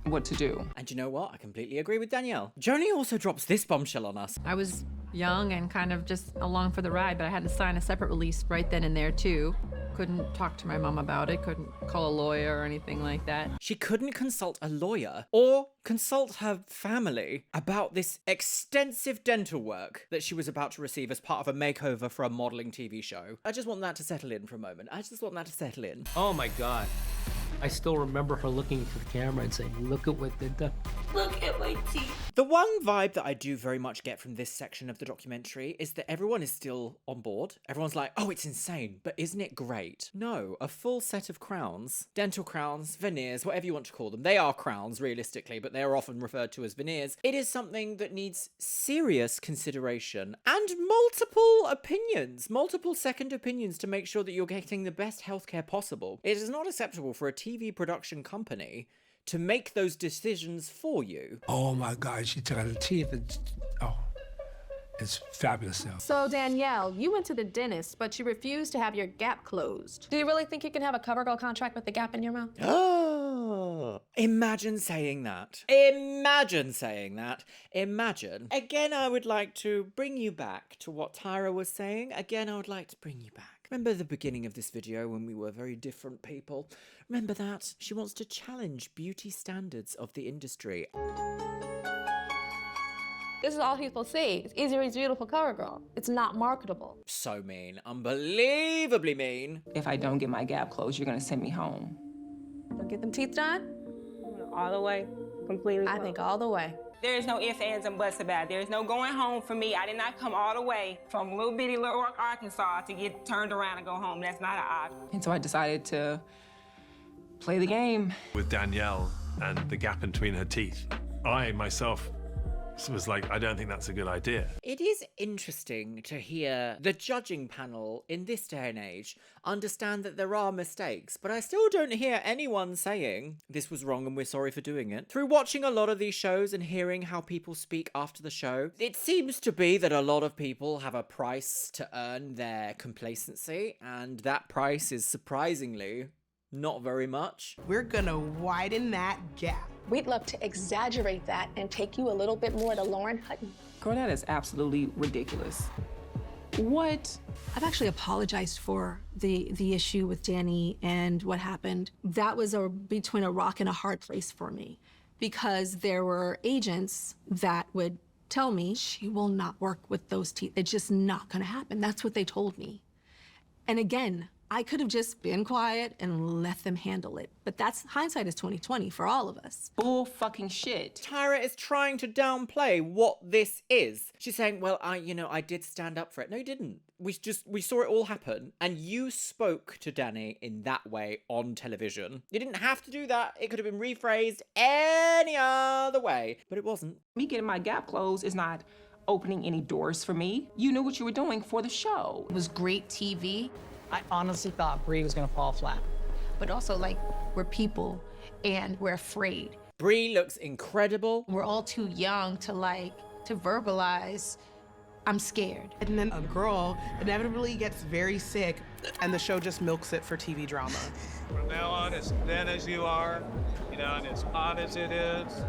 what to do. And you know what? I completely agree with Danielle. Joni also drops this bombshell on us. I was young and kind of just along for the ride, but I had to sign a separate release right then and there too. Couldn't talk to my mom about it, couldn't call a lawyer or anything like that. She couldn't consult a lawyer or consult her family about this extensive dental work that she was about to receive as part of a makeover for a modeling TV show. I just want that to settle in for a moment. I just want that to settle in. Oh my God. I still remember her looking into the camera and saying, look at what they've done. Look at my teeth. The one vibe that I do very much get from this section of the documentary is that everyone is still on board. Everyone's like, oh, it's insane, but isn't it great? No, a full set of crowns, dental crowns, veneers, whatever you want to call them. They are crowns, realistically, but they are often referred to as veneers. It is something that needs serious consideration and multiple opinions, multiple second opinions to make sure that you're getting the best healthcare possible. It is not acceptable for a TV production company to make those decisions for you. Oh my God, she took out her teeth. It's fabulous now. So Danielle, you went to the dentist, but you refused to have your gap closed. Do you really think you can have a CoverGirl contract with the gap in your mouth? Oh, imagine saying that. Imagine saying that. Imagine. Again, I would like to bring you back to what Tyra was saying. Again, I would like to bring you back. Remember the beginning of this video when we were very different people? Remember that? She wants to challenge beauty standards of the industry. This is all people say. It's easier, it's beautiful CoverGirl. It's not marketable. So mean. Unbelievably mean. If I don't get my gap closed, you're gonna send me home. Don't get them teeth done? All the way, completely. I think all the way. There is no ifs, ands, and buts about it. There is no going home for me. I did not come all the way from little bitty Little Rock, Arkansas to get turned around and go home. That's not an option. And so I decided to play the game. With Danielle and the gap between her teeth, I myself was like, I don't think that's a good idea. It is interesting to hear the judging panel in this day and age understand that there are mistakes, but I still don't hear anyone saying this was wrong and we're sorry for doing it. Through watching a lot of these shows and hearing how people speak after the show, it seems to be that a lot of people have a price to earn their complacency, and that price is surprisingly not very much. We're gonna widen that gap. We'd love to exaggerate that and take you a little bit more to Lauren Hutton. Girl, that is absolutely ridiculous. What? I've actually apologized for the issue with Danny and what happened. That was between a rock and a hard place for me, because there were agents that would tell me she will not work with those teeth. It's just not gonna happen. That's what they told me. And again, I could have just been quiet and let them handle it. But that's hindsight is 20/20 for all of us. Bull fucking shit. Tyra is trying to downplay what this is. She's saying, well, I did stand up for it. No, you didn't. We saw it all happen, and you spoke to Danny in that way on television. You didn't have to do that. It could have been rephrased any other way, but it wasn't. Me getting my Gap closed is not opening any doors for me. You knew what you were doing for the show. It was great TV. I honestly thought Brie was gonna fall flat. But also, like, we're people and we're afraid. Brie looks incredible. We're all too young to verbalize, I'm scared. And then a girl inevitably gets very sick, and the show just milks it for TV drama. From now on, as thin as you are, and as hot as it is,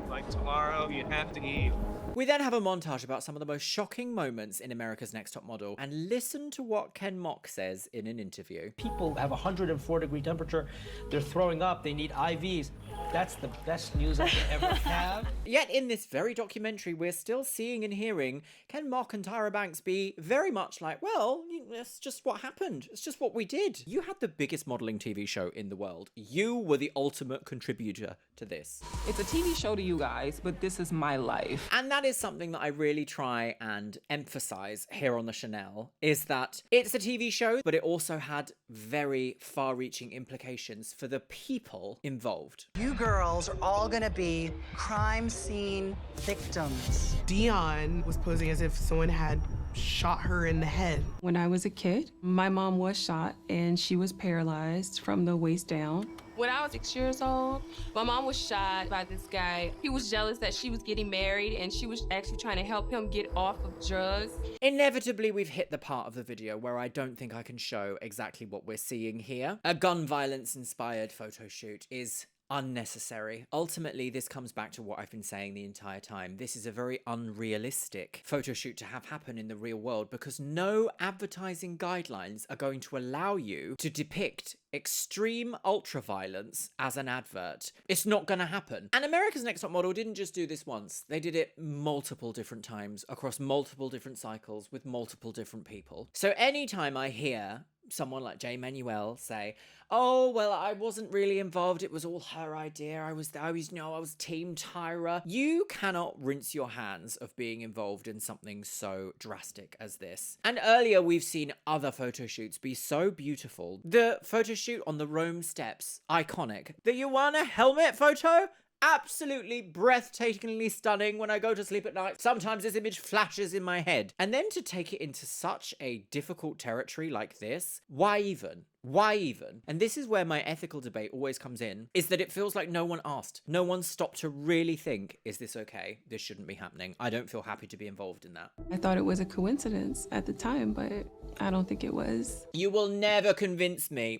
like tomorrow, you have to eat. We then have a montage about some of the most shocking moments in America's Next Top Model, and listen to what Ken Mock says in an interview. People have 104-degree temperature, they're throwing up, they need IVs. That's the best news I could ever have. Yet in this very documentary, we're still seeing and hearing Ken Mock and Tyra Banks be very much like, well, it's just what happened. It's just what we did. You had the biggest modeling TV show in the world. You were the ultimate contributor to this. It's a TV show to you guys, but this is my life. And that is something that I really try and emphasize here on the Chanel, is that it's a TV show, but it also had very far-reaching implications for the people involved. You girls are all gonna be crime scene victims. Dion was posing as if someone had shot her in the head. When I was a kid, my mom was shot and she was paralyzed from the waist down. When I was 6 years old, my mom was shot by this guy. He was jealous that she was getting married and she was actually trying to help him get off of drugs. Inevitably, we've hit the part of the video where I don't think I can show exactly what we're seeing here. A gun violence-inspired photo shoot is unnecessary. Ultimately, this comes back to what I've been saying the entire time. This is a very unrealistic photo shoot to have happen in the real world because no advertising guidelines are going to allow you to depict extreme ultra-violence as an advert. It's not going to happen. And America's Next Top Model didn't just do this once. They did it multiple different times across multiple different cycles with multiple different people. So anytime I hear someone like Jay Manuel say, oh, well, I wasn't really involved. It was all her idea. I was team Tyra. You cannot rinse your hands of being involved in something so drastic as this. And earlier, we've seen other photo shoots be so beautiful. The photo shoot on the Rome steps, iconic. The Ioana helmet photo, absolutely breathtakingly stunning. When I go to sleep at night, sometimes this image flashes in my head. And then to take it into such a difficult territory like this, why even? Why even? And this is where my ethical debate always comes in, is that it feels like no one asked. No one stopped to really think, is this okay? This shouldn't be happening. I don't feel happy to be involved in that. I thought it was a coincidence at the time, but I don't think it was. You will never convince me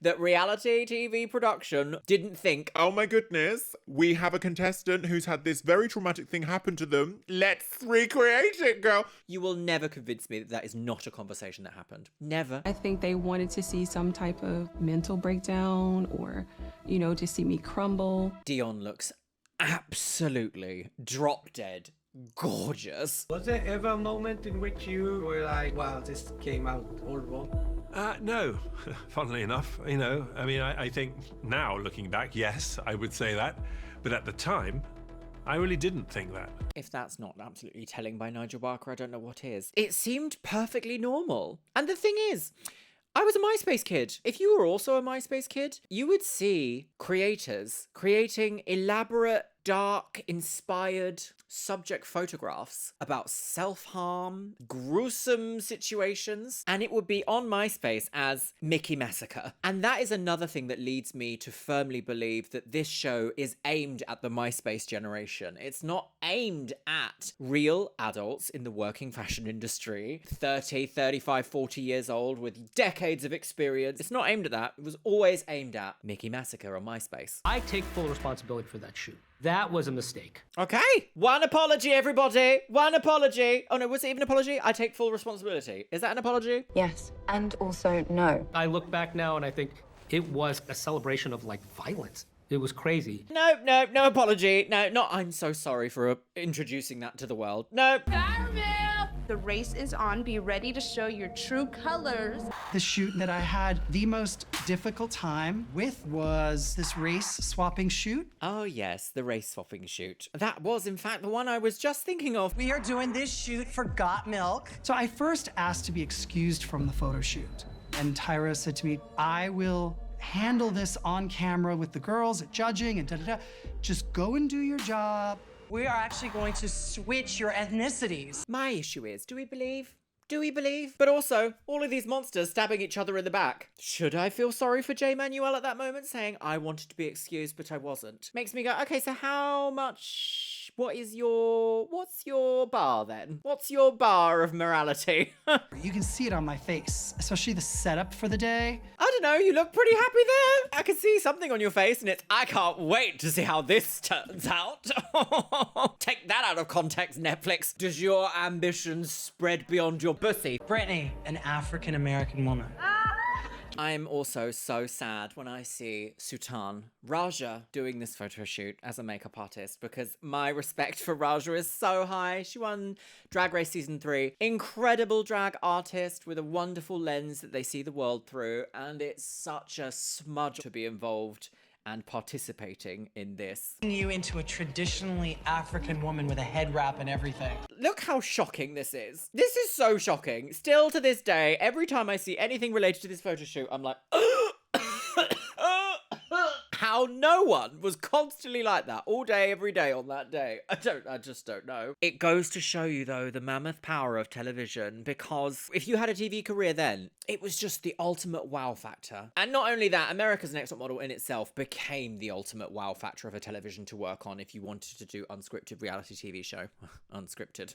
that reality TV production didn't think, oh my goodness, we have a contestant who's had this very traumatic thing happen to them. Let's recreate it, girl. You will never convince me that that is not a conversation that happened. Never. I think they wanted to see some type of mental breakdown or, to see me crumble. Dion looks absolutely drop dead gorgeous. Was there ever a moment in which you were like, wow, this came out all wrong? No, funnily enough, I think now looking back, yes, I would say that. But at the time, I really didn't think that. If that's not absolutely telling by Nigel Barker, I don't know what is. It seemed perfectly normal. And the thing is, I was a MySpace kid. If you were also a MySpace kid, you would see creators creating elaborate, dark, inspired subject photographs about self-harm, gruesome situations, and it would be on MySpace as Mickey Massacre. And that is another thing that leads me to firmly believe that this show is aimed at the MySpace generation. It's not aimed at real adults in the working fashion industry, 30, 35, 40 years old with decades of experience. It's not aimed at that. It was always aimed at Mickey Massacre on MySpace. I take full responsibility for that shoot. That was a mistake. Okay. One apology, everybody. One apology. Oh no, was it even an apology? I take full responsibility. Is that an apology? Yes. And also no. I look back now and I think it was a celebration of violence. It was crazy. No apology. No, not I'm so sorry for introducing that to the world. No. Caramel! The race is on. Be ready to show your true colors. The shoot that I had the most difficult time with was this race swapping shoot. Oh yes, the race swapping shoot. That was in fact the one I was just thinking of. We are doing this shoot for Got Milk. So I first asked to be excused from the photo shoot. And Tyra said to me, I will handle this on camera with the girls at judging and da-da-da. Just go and do your job. We are actually going to switch your ethnicities. My issue is, do we believe? Do we believe? But also, all of these monsters stabbing each other in the back. Should I feel sorry for J. Manuel at that moment, saying I wanted to be excused, but I wasn't? Makes me go, okay, so how much, what's your bar then? What's your bar of morality? You can see it on my face, especially the setup for the day. I don't know, you look pretty happy there. I can see something on your face and it's, I can't wait to see how this turns out. Take that out of context, Netflix. Does your ambitions spread beyond your pussy? Brittany, an African-American woman. I'm also so sad when I see Sultan Raja doing this photo shoot as a makeup artist, because my respect for Raja is so high. She won Drag Race Season 3. Incredible drag artist with a wonderful lens that they see the world through, and it's such a smudge to be involved and participating in this. You into a traditionally African woman with a head wrap and everything. Look how shocking this is. This is so shocking. Still to this day, every time I see anything related to this photo shoot, I'm like, how no one was constantly like that all day, every day on that day. I just don't know. It goes to show you though, the mammoth power of television, because if you had a TV career then, it was just the ultimate wow factor. And not only that, America's Next Top Model in itself became the ultimate wow factor of a television to work on if you wanted to do unscripted reality TV show. Unscripted.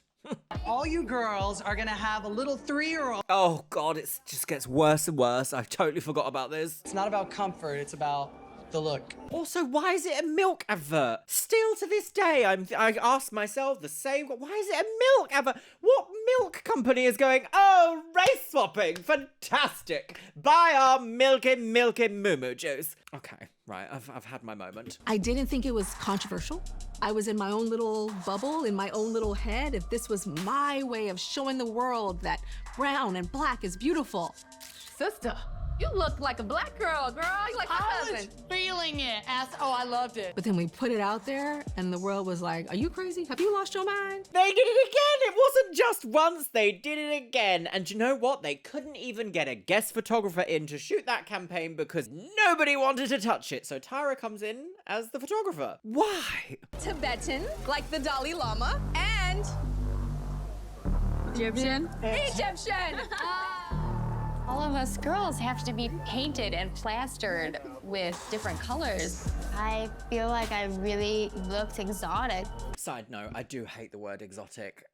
All you girls are gonna have a little 3-year-old. Oh God, it just gets worse and worse. I totally forgot about this. It's not about comfort, it's about the look. Also, why is it a milk advert? Still to this day, I ask myself the same, why is it a milk advert? What milk company is going, oh, race swapping, fantastic. Buy our milky moo juice. Okay, right, I've had my moment. I didn't think it was controversial. I was in my own little bubble, in my own little head. If this was my way of showing the world that brown and black is beautiful. Sister, you look like a black girl, girl. You like my cousin. Feeling it. I loved it. But then we put it out there and the world was like, are you crazy? Have you lost your mind? They did it again. It wasn't just once, they did it again. And you know what? They couldn't even get a guest photographer in to shoot that campaign because nobody wanted to touch it. So Tyra comes in as the photographer. Why? Tibetan, like the Dalai Lama, and Egyptian. All of us girls have to be painted and plastered with different colors. I feel like I really looked exotic. Side note, I do hate the word exotic.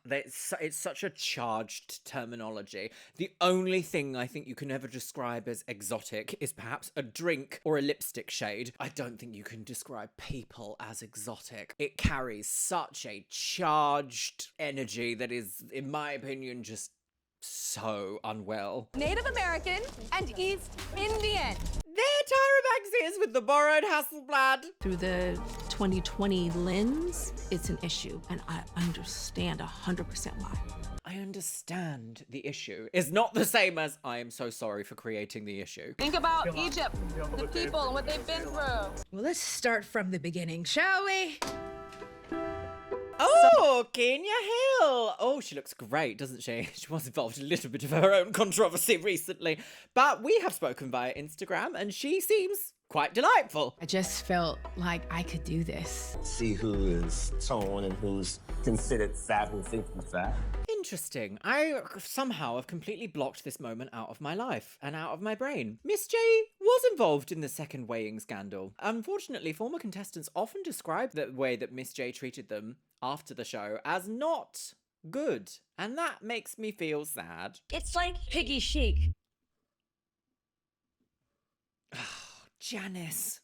It's such a charged terminology. The only thing I think you can ever describe as exotic is perhaps a drink or a lipstick shade. I don't think you can describe people as exotic. It carries such a charged energy that is, in my opinion, just so unwell. Native American and East Indian. There Tyra Banks is with the borrowed Hasselblad. Through the 2020 lens, it's an issue, and I understand 100% why. I understand the issue is not the same as I am so sorry for creating the issue. Think about Egypt, the people, and what they've been through. Well, let's start from the beginning, shall we? Oh, Kenya Hill. Oh, she looks great, doesn't she? She was involved in a little bit of her own controversy recently. But we have spoken via Instagram and she seems quite delightful. I just felt like I could do this. See who is tone and who's considered fat, who thinks he's fat. Interesting. I somehow have completely blocked this moment out of my life and out of my brain. Miss J was involved in the second weighing scandal. Unfortunately, former contestants often describe the way that Miss J treated them after the show as not good. And that makes me feel sad. It's like piggy chic. Janice,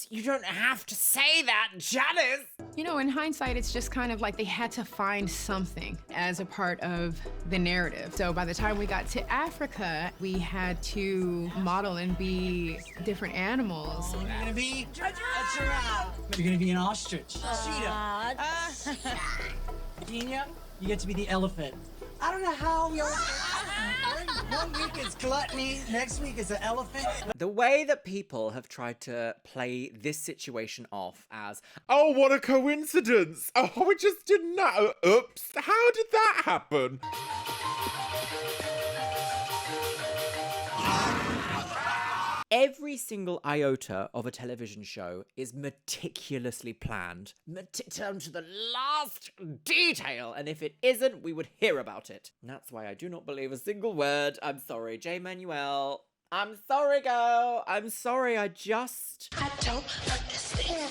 you don't have to say that, Janice! You know, in hindsight, it's just kind of like they had to find something as a part of the narrative. So by the time we got to Africa, we had to model and be different animals. You're gonna be a giraffe. You're gonna be an ostrich. Cheetah. Genia, You get to be the elephant. I don't know how we always. One week it's gluttony, next week it's an elephant. The way that people have tried to play this situation off as, oh, what a coincidence. Oh, it just didn't know. Oops, how did that happen? every single iota of a television show is meticulously planned, down to the last detail, and if it isn't, we would hear about it. And that's why I do not believe a single word. I'm sorry, J. Manuel. I'm sorry, girl. I'm sorry, I don't understand,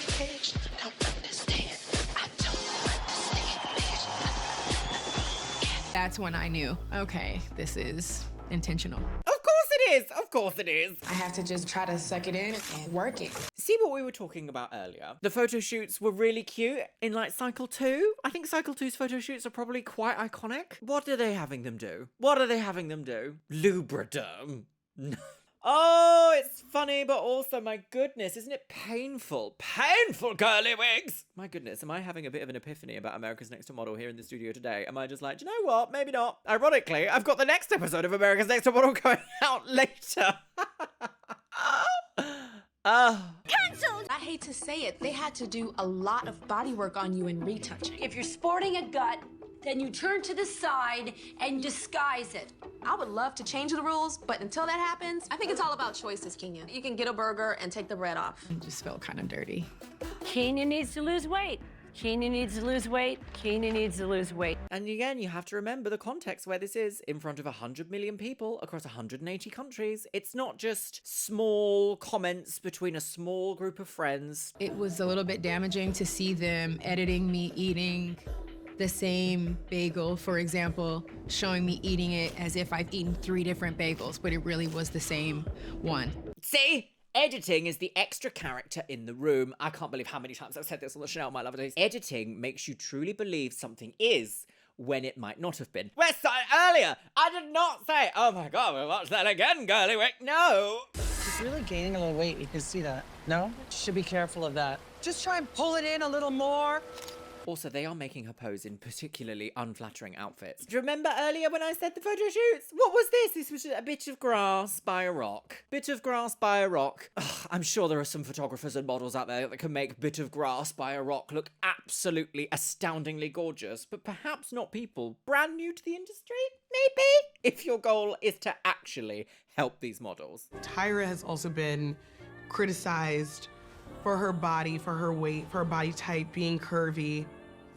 bitch. Don't understand. I don't understand, bitch. That's when I knew, okay, this is intentional. Of course it is. I have to just try to suck it in and work it. See what we were talking about earlier? The photo shoots were really cute in like Cycle 2. I think Cycle 2's photo shoots are probably quite iconic. What are they having them do? Lubriderm. Oh, it's funny, but also, my goodness, isn't it painful? Painful curly wigs! My goodness, am I having a bit of an epiphany about America's Next Top Model here in the studio today? Am I just like, do you know what? Maybe not. Ironically, I've got the next episode of America's Next Top Model going out later. Cancelled! I hate to say it, they had to do a lot of body work on you and retouching. If you're sporting a gut, then you turn to the side and disguise it. I would love to change the rules, but until that happens, I think it's all about choices, Kenya. You can get a burger and take the bread off. It just felt kind of dirty. Kenya needs to lose weight. Kenya needs to lose weight. Kenya needs to lose weight. And again, you have to remember the context where this is in front of 100 million people across 180 countries. It's not just small comments between a small group of friends. It was a little bit damaging to see them editing me eating the same bagel, for example, showing me eating it as if I've eaten 3 different bagels, but it really was the same one. See? Editing is the extra character in the room. I can't believe how many times I've said this on the Chanel My Lover Days. Editing makes you truly believe something is when it might not have been. West Side earlier, I did not say, oh my God, we'll watch that again, girly wick. No. She's really gaining a little weight. You can see that. No? Should be careful of that. Just try and pull it in a little more. Also, they are making her pose in particularly unflattering outfits. Do you remember earlier when I said the photo shoots? What was this? This was a bit of grass by a rock. Bit of grass by a rock. Ugh, I'm sure there are some photographers and models out there that can make bit of grass by a rock look absolutely astoundingly gorgeous, but perhaps not people brand new to the industry, maybe? If your goal is to actually help these models. Tyra has also been criticized for her body, for her weight, for her body type being curvy.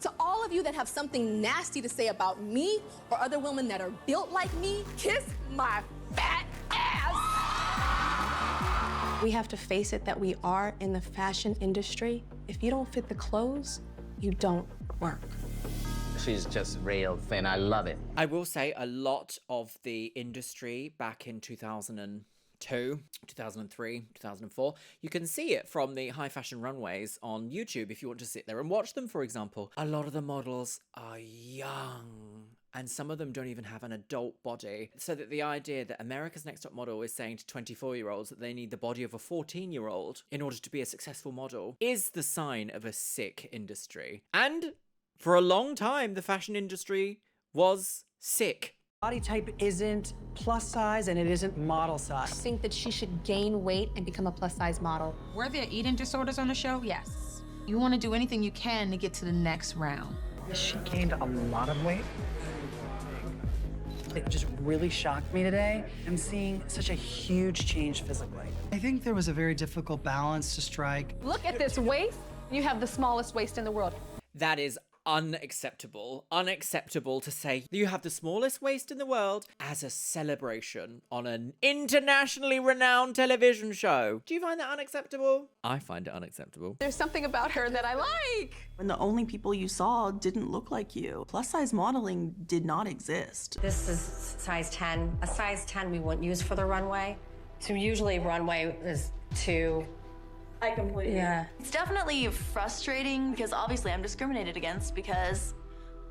To all of you that have something nasty to say about me or other women that are built like me, kiss my fat ass. We have to face it that we are in the fashion industry. If you don't fit the clothes, you don't work. She's just real thin. I love it. I will say a lot of the industry back in 2002, 2003, 2004, you can see it from the high fashion runways on YouTube if you want to sit there and watch them, for example. A lot of the models are young, and some of them don't even have an adult body. So that the idea that America's Next Top Model is saying to 24-year-olds that they need the body of a 14-year-old in order to be a successful model is the sign of a sick industry. And for a long time, the fashion industry was sick. Body type isn't plus size and it isn't model size. I think that she should gain weight and become a plus size model. Were there eating disorders on the show? Yes. You want to do anything you can to get to the next round. She gained a lot of weight. It just really shocked me today. I'm seeing such a huge change physically. I think there was a very difficult balance to strike. Look at this waist. You have the smallest waist in the world. That is unacceptable. Unacceptable to say you have the smallest waist in the world as a celebration on an internationally renowned television show. Do you find that unacceptable? I find it unacceptable. There's something about her that I like. When the only people you saw didn't look like you. Plus size modeling did not exist. This is size 10. A size 10 we wouldn't use for the runway. So usually runway is 2. I completely. Yeah. It's definitely frustrating because obviously I'm discriminated against because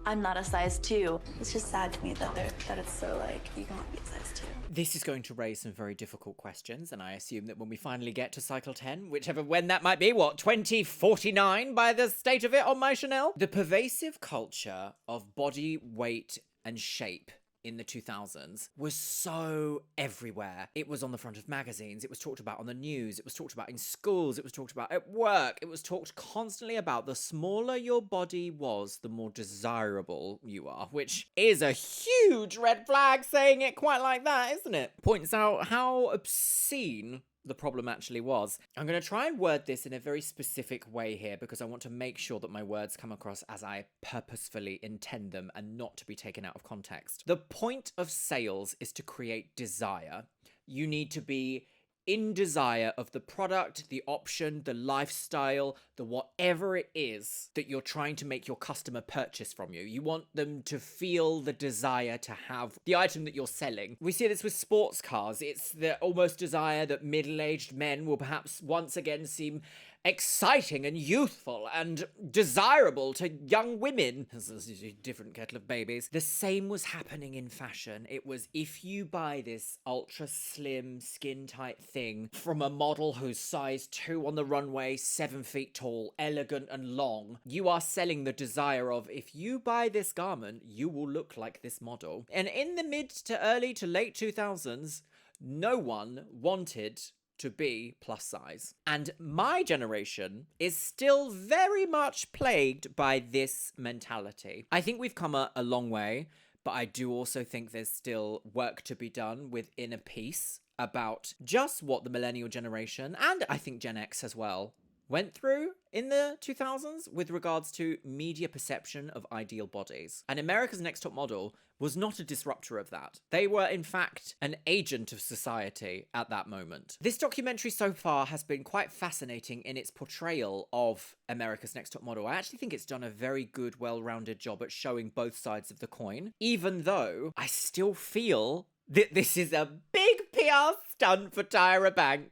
I'm not a size 2. It's just sad to me that it's so like, you can't be a size 2. This is going to raise some very difficult questions, and I assume that when we finally get to cycle 10, when that might be, 2049 by the state of it on my Chanel? The pervasive culture of body, weight, and shape in the 2000s was so everywhere. It was on the front of magazines, it was talked about on the news, it was talked about in schools, it was talked about at work, it was talked constantly about the smaller your body was, the more desirable you are, which is a huge red flag saying it quite like that, isn't it? Points out how obscene the problem actually was. I'm going to try and word this in a very specific way here because I want to make sure that my words come across as I purposefully intend them and not to be taken out of context. The point of sales is to create desire. You need to be in desire of the product, the option, the lifestyle, the whatever it is that you're trying to make your customer purchase from you. You want them to feel the desire to have the item that you're selling. We see this with sports cars. It's the almost desire that middle-aged men will perhaps once again seem exciting and youthful and desirable to young women. This is a different kettle of babies. The same was happening in fashion. It was, if you buy this ultra slim, skin tight thing from a model who's size 2 on the runway, 7 feet tall, elegant and long, you are selling the desire of, if you buy this garment, you will look like this model. And in the mid to early to late 2000s, no one wanted to be plus size. And my generation is still very much plagued by this mentality. I think we've come a long way, but I do also think there's still work to be done with inner peace about just what the millennial generation, and I think Gen X as well, went through in the 2000s with regards to media perception of ideal bodies. And America's Next Top Model was not a disruptor of that. They were, in fact, an agent of society at that moment. This documentary so far has been quite fascinating in its portrayal of America's Next Top Model. I actually think it's done a very good, well-rounded job at showing both sides of the coin, even though I still feel that this is a big PR stunt for Tyra Banks.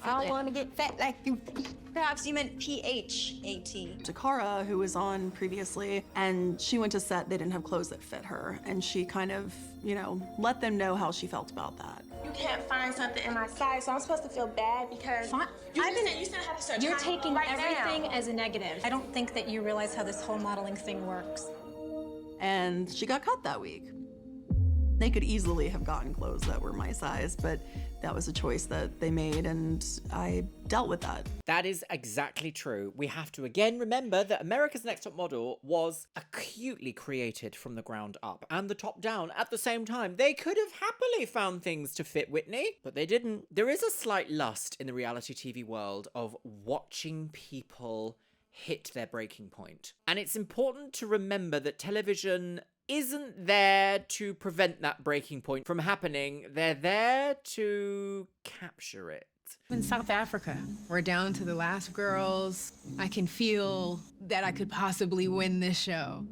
I don't want to get fat like you. Perhaps you meant PHAT. Takara, who was on previously, and she went to set, they didn't have clothes that fit her, and she kind of, let them know how she felt about that. You can't find something in my size, so I'm supposed to feel bad because you said have to start. You're taking right everything now. as a negative. I don't think that you realize how this whole modeling thing works. And she got cut that week. They could easily have gotten clothes that were my size, but that was a choice that they made, and I dealt with that. That is exactly true. We have to again remember that America's Next Top Model was acutely created from the ground up and the top down at the same time. They could have happily found things to fit Whitney, but they didn't. There is a slight lust in the reality TV world of watching people hit their breaking point. And it's important to remember that television isn't there to prevent that breaking point from happening. They're there to capture it. In South Africa, we're down to the last girls. I can feel that I could possibly win this show.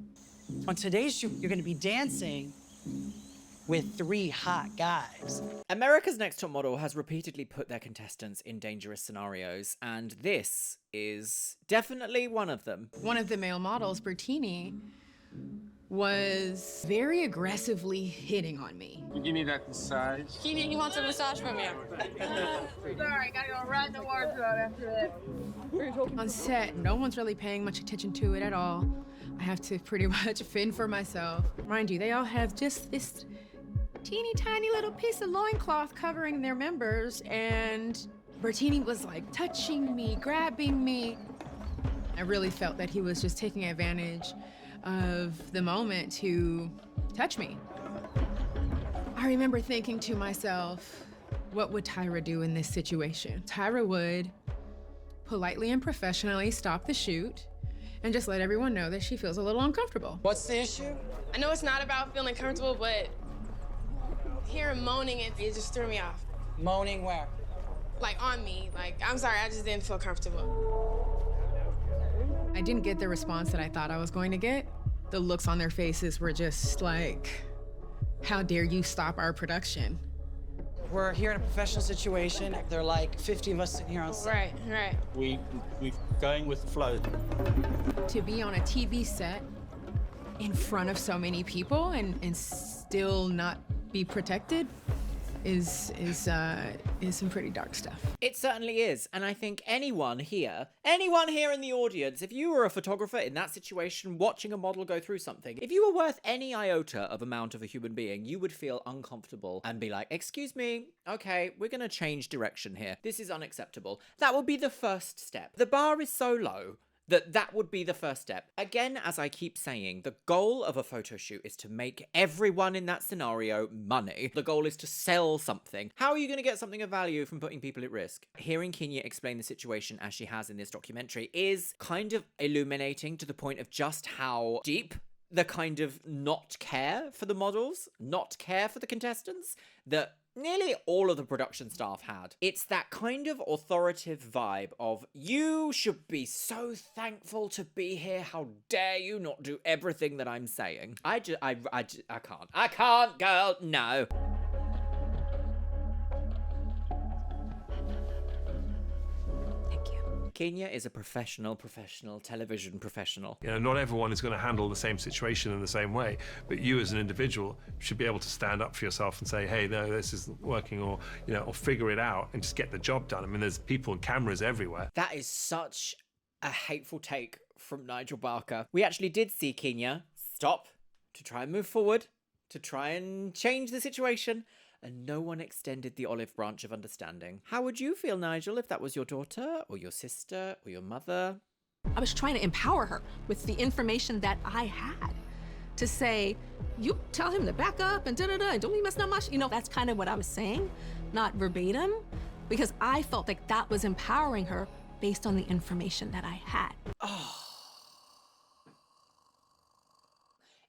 On today's show, you're going to be dancing with 3 hot guys. America's Next Top Model has repeatedly put their contestants in dangerous scenarios, and this is definitely one of them. One of the male models, Bertini, was very aggressively hitting on me. You give me that massage. He wants a massage from you. Sorry, gotta go ride the wardrobe after that. On set, no one's really paying much attention to it at all. I have to pretty much fend for myself. Mind you, they all have just this teeny tiny little piece of loincloth covering their members, and Bertini was like touching me, grabbing me. I really felt that he was just taking advantage of the moment to touch me. I remember thinking to myself, what would Tyra do in this situation? Tyra would politely and professionally stop the shoot and just let everyone know that she feels a little uncomfortable. What's the issue? I know it's not about feeling comfortable, but hearing moaning, it just threw me off. Moaning where? Like on me. Like, I'm sorry, I just didn't feel comfortable. I didn't get the response that I thought I was going to get. The looks on their faces were just like, how dare you stop our production? We're here in a professional situation. There are like 50 of us sitting here on set. Right. We're going with the flow. To be on a TV set in front of so many people and still not be protected is some pretty dark stuff. It certainly is, and I think anyone here in the audience, if you were a photographer in that situation watching a model go through something, if you were worth any iota of amount of a human being, you would feel uncomfortable and be like, excuse me, okay, we're gonna change direction here. This is unacceptable. That would be the first step. The bar is so low that would be the first step. Again, as I keep saying, the goal of a photo shoot is to make everyone in that scenario money. The goal is to sell something. How are you going to get something of value from putting people at risk? Hearing Kenya explain the situation as she has in this documentary is kind of illuminating to the point of just how deep the kind of not care for the models, not care for the contestants that nearly all of the production staff had. It's that kind of authoritative vibe of, you should be so thankful to be here. How dare you not do everything that I'm saying? I can't, girl, no. Kenya is a professional television professional. You know, not everyone is going to handle the same situation in the same way, but you as an individual should be able to stand up for yourself and say, hey, no, this isn't working, or, you know, or figure it out and just get the job done. I mean, there's people and cameras everywhere. That is such a hateful take from Nigel Barker. We actually did see Kenya stop to try and move forward, to try and change the situation, and no one extended the olive branch of understanding. How would you feel, Nigel, if that was your daughter, or your sister, or your mother? I was trying to empower her with the information that I had to say, you tell him to back up and da-da-da, and don't be messing up much. You know, that's kind of what I was saying, not verbatim, because I felt like that was empowering her based on the information that I had. Oh.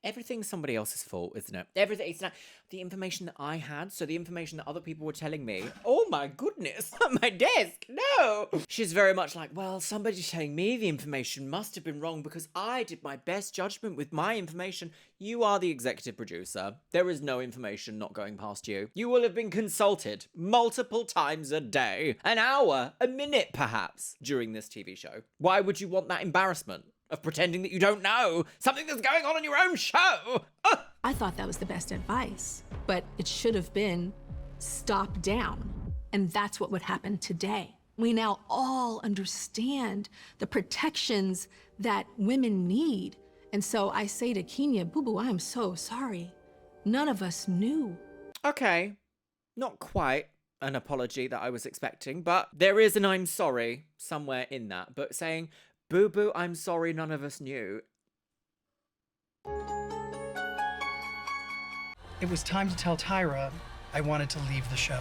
Everything's somebody else's fault, isn't it? Everything. It's not the information that I had, so the information that other people were telling me. Oh my goodness, on my desk, no! She's very much like, well, somebody's telling me the information must have been wrong because I did my best judgment with my information. You are the executive producer. There is no information not going past you. You will have been consulted multiple times a day, an hour, a minute perhaps, during this TV show. Why would you want that embarrassment of pretending that you don't know something that's going on in your own show? I thought that was the best advice, but it should have been stop down. And that's what would happen today. We now all understand the protections that women need. And so I say to Kenya, boo-boo, I am so sorry. None of us knew. Okay, not quite an apology that I was expecting, but there is an I'm sorry somewhere in that. But saying, boo-boo, I'm sorry, none of us knew. It was time to tell Tyra I wanted to leave the show.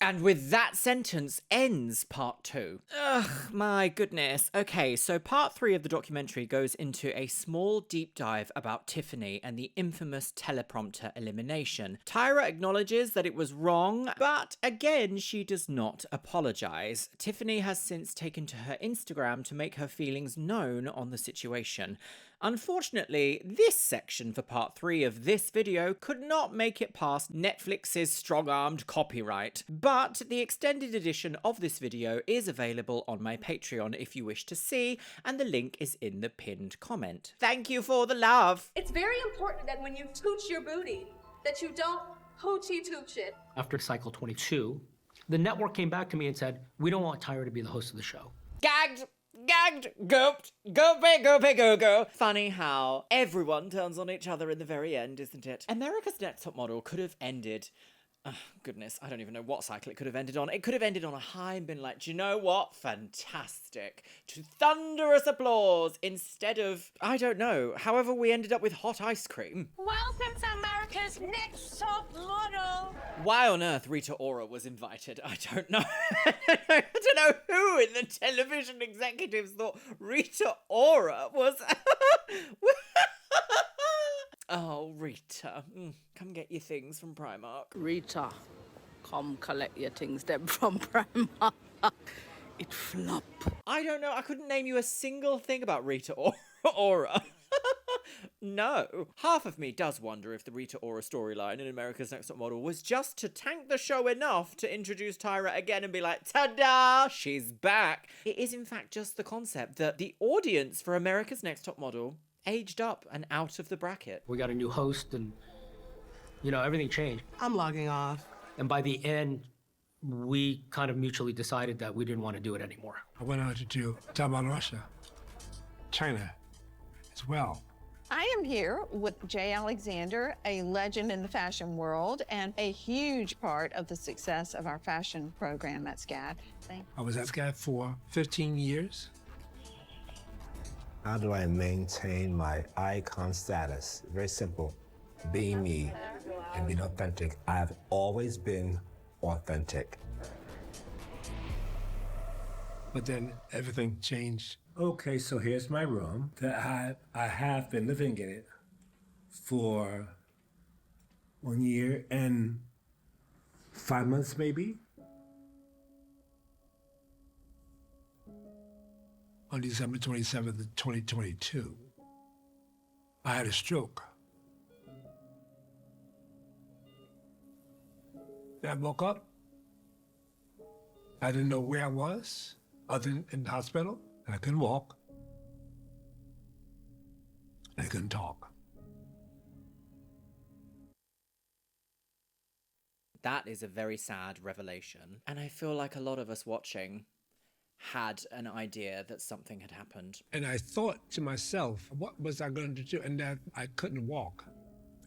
And with that sentence ends part 2. Ugh, my goodness. Okay, so part 3 of the documentary goes into a small deep dive about Tiffany and the infamous teleprompter elimination. Tyra acknowledges that it was wrong, but again, she does not apologize. Tiffany has since taken to her Instagram to make her feelings known on the situation. Unfortunately, this section for part 3 of this video could not make it past Netflix's strong-armed copyright, but the extended edition of this video is available on my Patreon if you wish to see, and the link is in the pinned comment. Thank you for the love! It's very important that when you tooch your booty, that you don't hoochie-tooch it. After cycle 22, the network came back to me and said, we don't want Tyra to be the host of the show. Gagged! Gagged! Gooped! Go. Funny how everyone turns on each other in the very end, isn't it? America's Next Top Model could have ended... Oh, goodness, I don't even know what cycle it could have ended on. It could have ended on a high and been like, do you know what? Fantastic. To thunderous applause instead of, I don't know, however we ended up with hot ice cream. Welcome to America's Next Top Model. Why on earth Rita Ora was invited, I don't know. I don't know who in the television executives thought Rita Ora was... Oh, Rita, come get your things from Primark. Rita, come collect your things them from Primark. It flop. I don't know, I couldn't name you a single thing about Rita Ora. no. Half of me does wonder if the Rita Ora storyline in America's Next Top Model was just to tank the show enough to introduce Tyra again and be like, ta-da, she's back. It is in fact just the concept that the audience for America's Next Top Model aged up and out of the bracket. We got a new host and, you know, everything changed. I'm logging off. And by the end, we kind of mutually decided that we didn't want to do it anymore. I went on to do talk about Russia, China as well. I am here with Jay Alexander, a legend in the fashion world and a huge part of the success of our fashion program at SCAD. I was at SCAD for 15 years. How do I maintain my icon status? Very simple. Being me and being authentic. I've always been authentic. But then everything changed. Okay, so here's my room that I have been living in it for 1 year and 5 months maybe. On December 27th, 2022, I had a stroke. I woke up. I didn't know where I was, other than in the hospital. I couldn't walk. I couldn't talk. That is a very sad revelation. And I feel like a lot of us watching had an idea that something had happened. And I thought to myself, what was I going to do? And that I couldn't walk,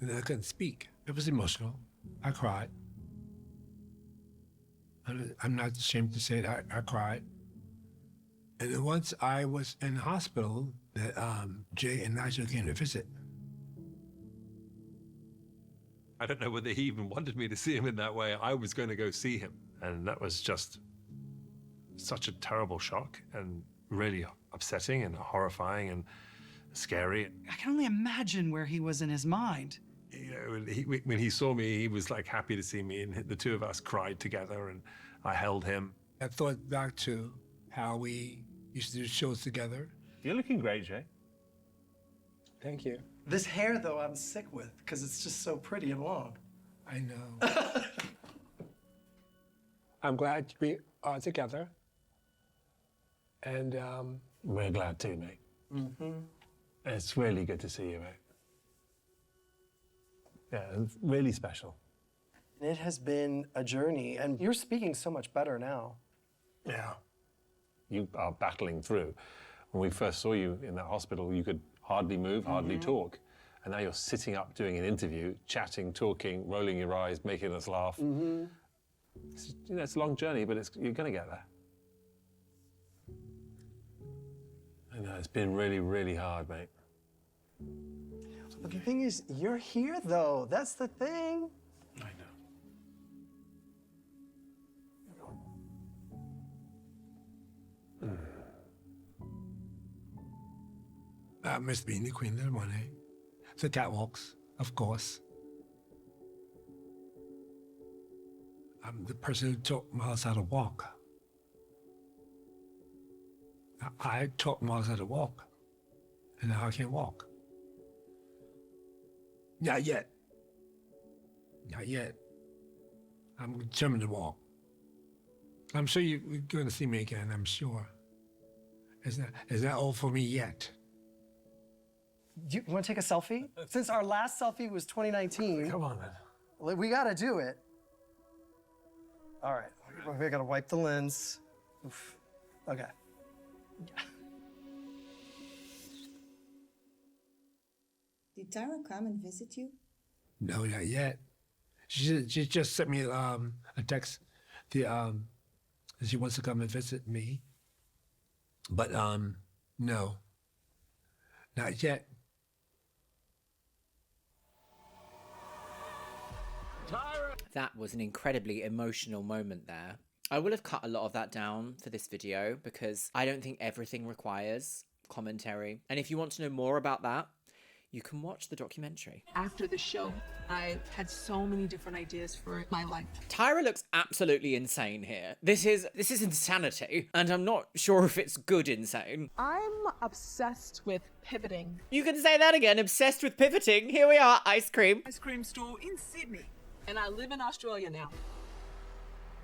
and I couldn't speak. It was emotional. I cried. I'm not ashamed to say that I cried. And then once I was in the hospital, that Jay and Nigel came to visit. I don't know whether he even wanted me to see him in that way. I was going to go see him. And that was just such a terrible shock and really upsetting and horrifying and scary. I can only imagine where he was in his mind. You know, when he saw me, he was like happy to see me, and the two of us cried together, and I held him. I thought back to how we used to do shows together. You're looking great, Jay. Thank you. This hair, though, I'm sick with because it's just so pretty and long. I know. I'm glad we are together. And we're glad too, mate. Mm-hmm. It's really good to see you, mate. Yeah, it's really special. It has been a journey, and you're speaking so much better now. Yeah. You are battling through. When we first saw you in that hospital, you could hardly move, hardly talk. And now you're sitting up doing an interview, chatting, talking, rolling your eyes, making us laugh. It's, you know, it's a long journey, but you're going to get there. I know, it's been really, really hard, mate. But the thing is, you're here, though. That's the thing. I know. I miss being the Queen of the Money. The catwalks, of course. I'm the person who taught Miles how to walk. I taught Miles how to walk, and now I can't walk. Not yet. Not yet. I'm determined to walk. I'm sure you're going to see me again, I'm sure. It's not all for me yet. You want to take a selfie? Since our last selfie was 2019. Come on, man. We got to do it. All right. We got to wipe the lens. Oof. Okay. Did Tyra come and visit you? No, not yet. She just sent me a text. She wants to come and visit me. But no, not yet. That was an incredibly emotional moment there. I will have cut a lot of that down for this video because I don't think everything requires commentary. And if you want to know more about that, you can watch the documentary. After the show, I had so many different ideas for my life. Tyra looks absolutely insane here. This is insanity, and I'm not sure if it's good insane. I'm obsessed with pivoting. You can say that again, obsessed with pivoting. Here we are, ice cream. Ice cream store in Sydney, and I live in Australia now.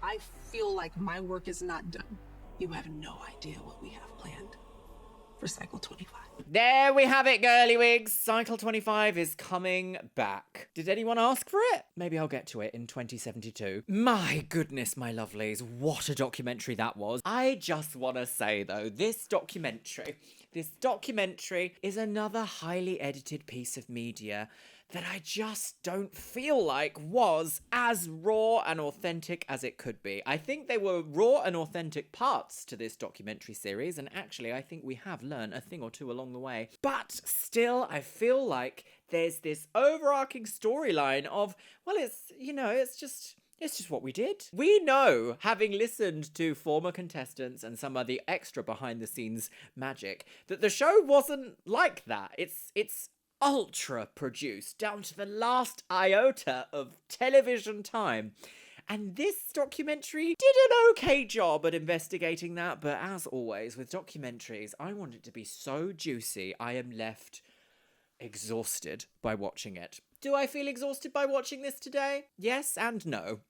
I feel like my work is not done. You have no idea what we have planned for Cycle 25. There we have it, girly wigs. Cycle 25 is coming back. Did anyone ask for it? Maybe I'll get to it in 2072. My goodness, my lovelies, what a documentary that was. I just want to say, though, this documentary is another highly edited piece of media that I just don't feel like was as raw and authentic as it could be. I think there were raw and authentic parts to this documentary series, and actually I think we have learned a thing or two along the way. But still, I feel like there's this overarching storyline of, well, it's just what we did. We know, having listened to former contestants and some of the extra behind the scenes magic, that the show wasn't like that. It's ultra produced down to the last iota of television time. And this documentary did an okay job at investigating that, but as always with documentaries, I want it to be so juicy I am left exhausted by watching it. Do I feel exhausted by watching this today? Yes and no.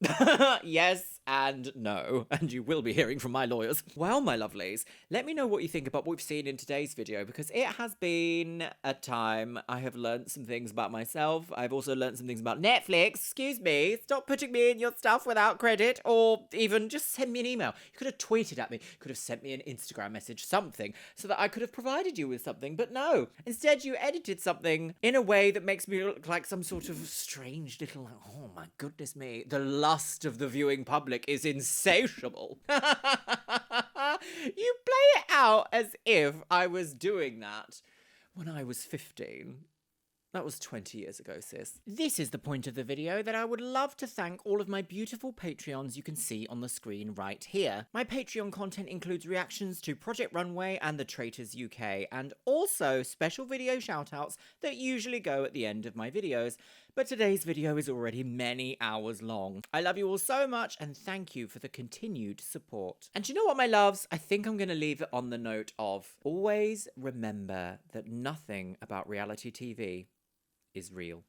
Yes and no. And you will be hearing from my lawyers. Well, my lovelies, let me know what you think about what we've seen in today's video, because it has been a time. I have learned some things about myself. I've also learned some things about Netflix. Excuse me. Stop putting me in your stuff without credit, or even just send me an email. You could have tweeted at me. You could have sent me an Instagram message, something, so that I could have provided you with something. But no. Instead, you edited something in a way that makes me look like some sort of strange little, oh my goodness me, the lust of the viewing public is insatiable. You play it out as if I was doing that when I was 15. That was 20 years ago, sis. This is the point of the video that I would love to thank all of my beautiful Patreons you can see on the screen right here. My Patreon content includes reactions to Project Runway and The Traitors UK, and also special video shoutouts that usually go at the end of my videos. But today's video is already many hours long. I love you all so much, and thank you for the continued support. And you know what, my loves? I think I'm going to leave it on the note of always remember that nothing about reality TV is real.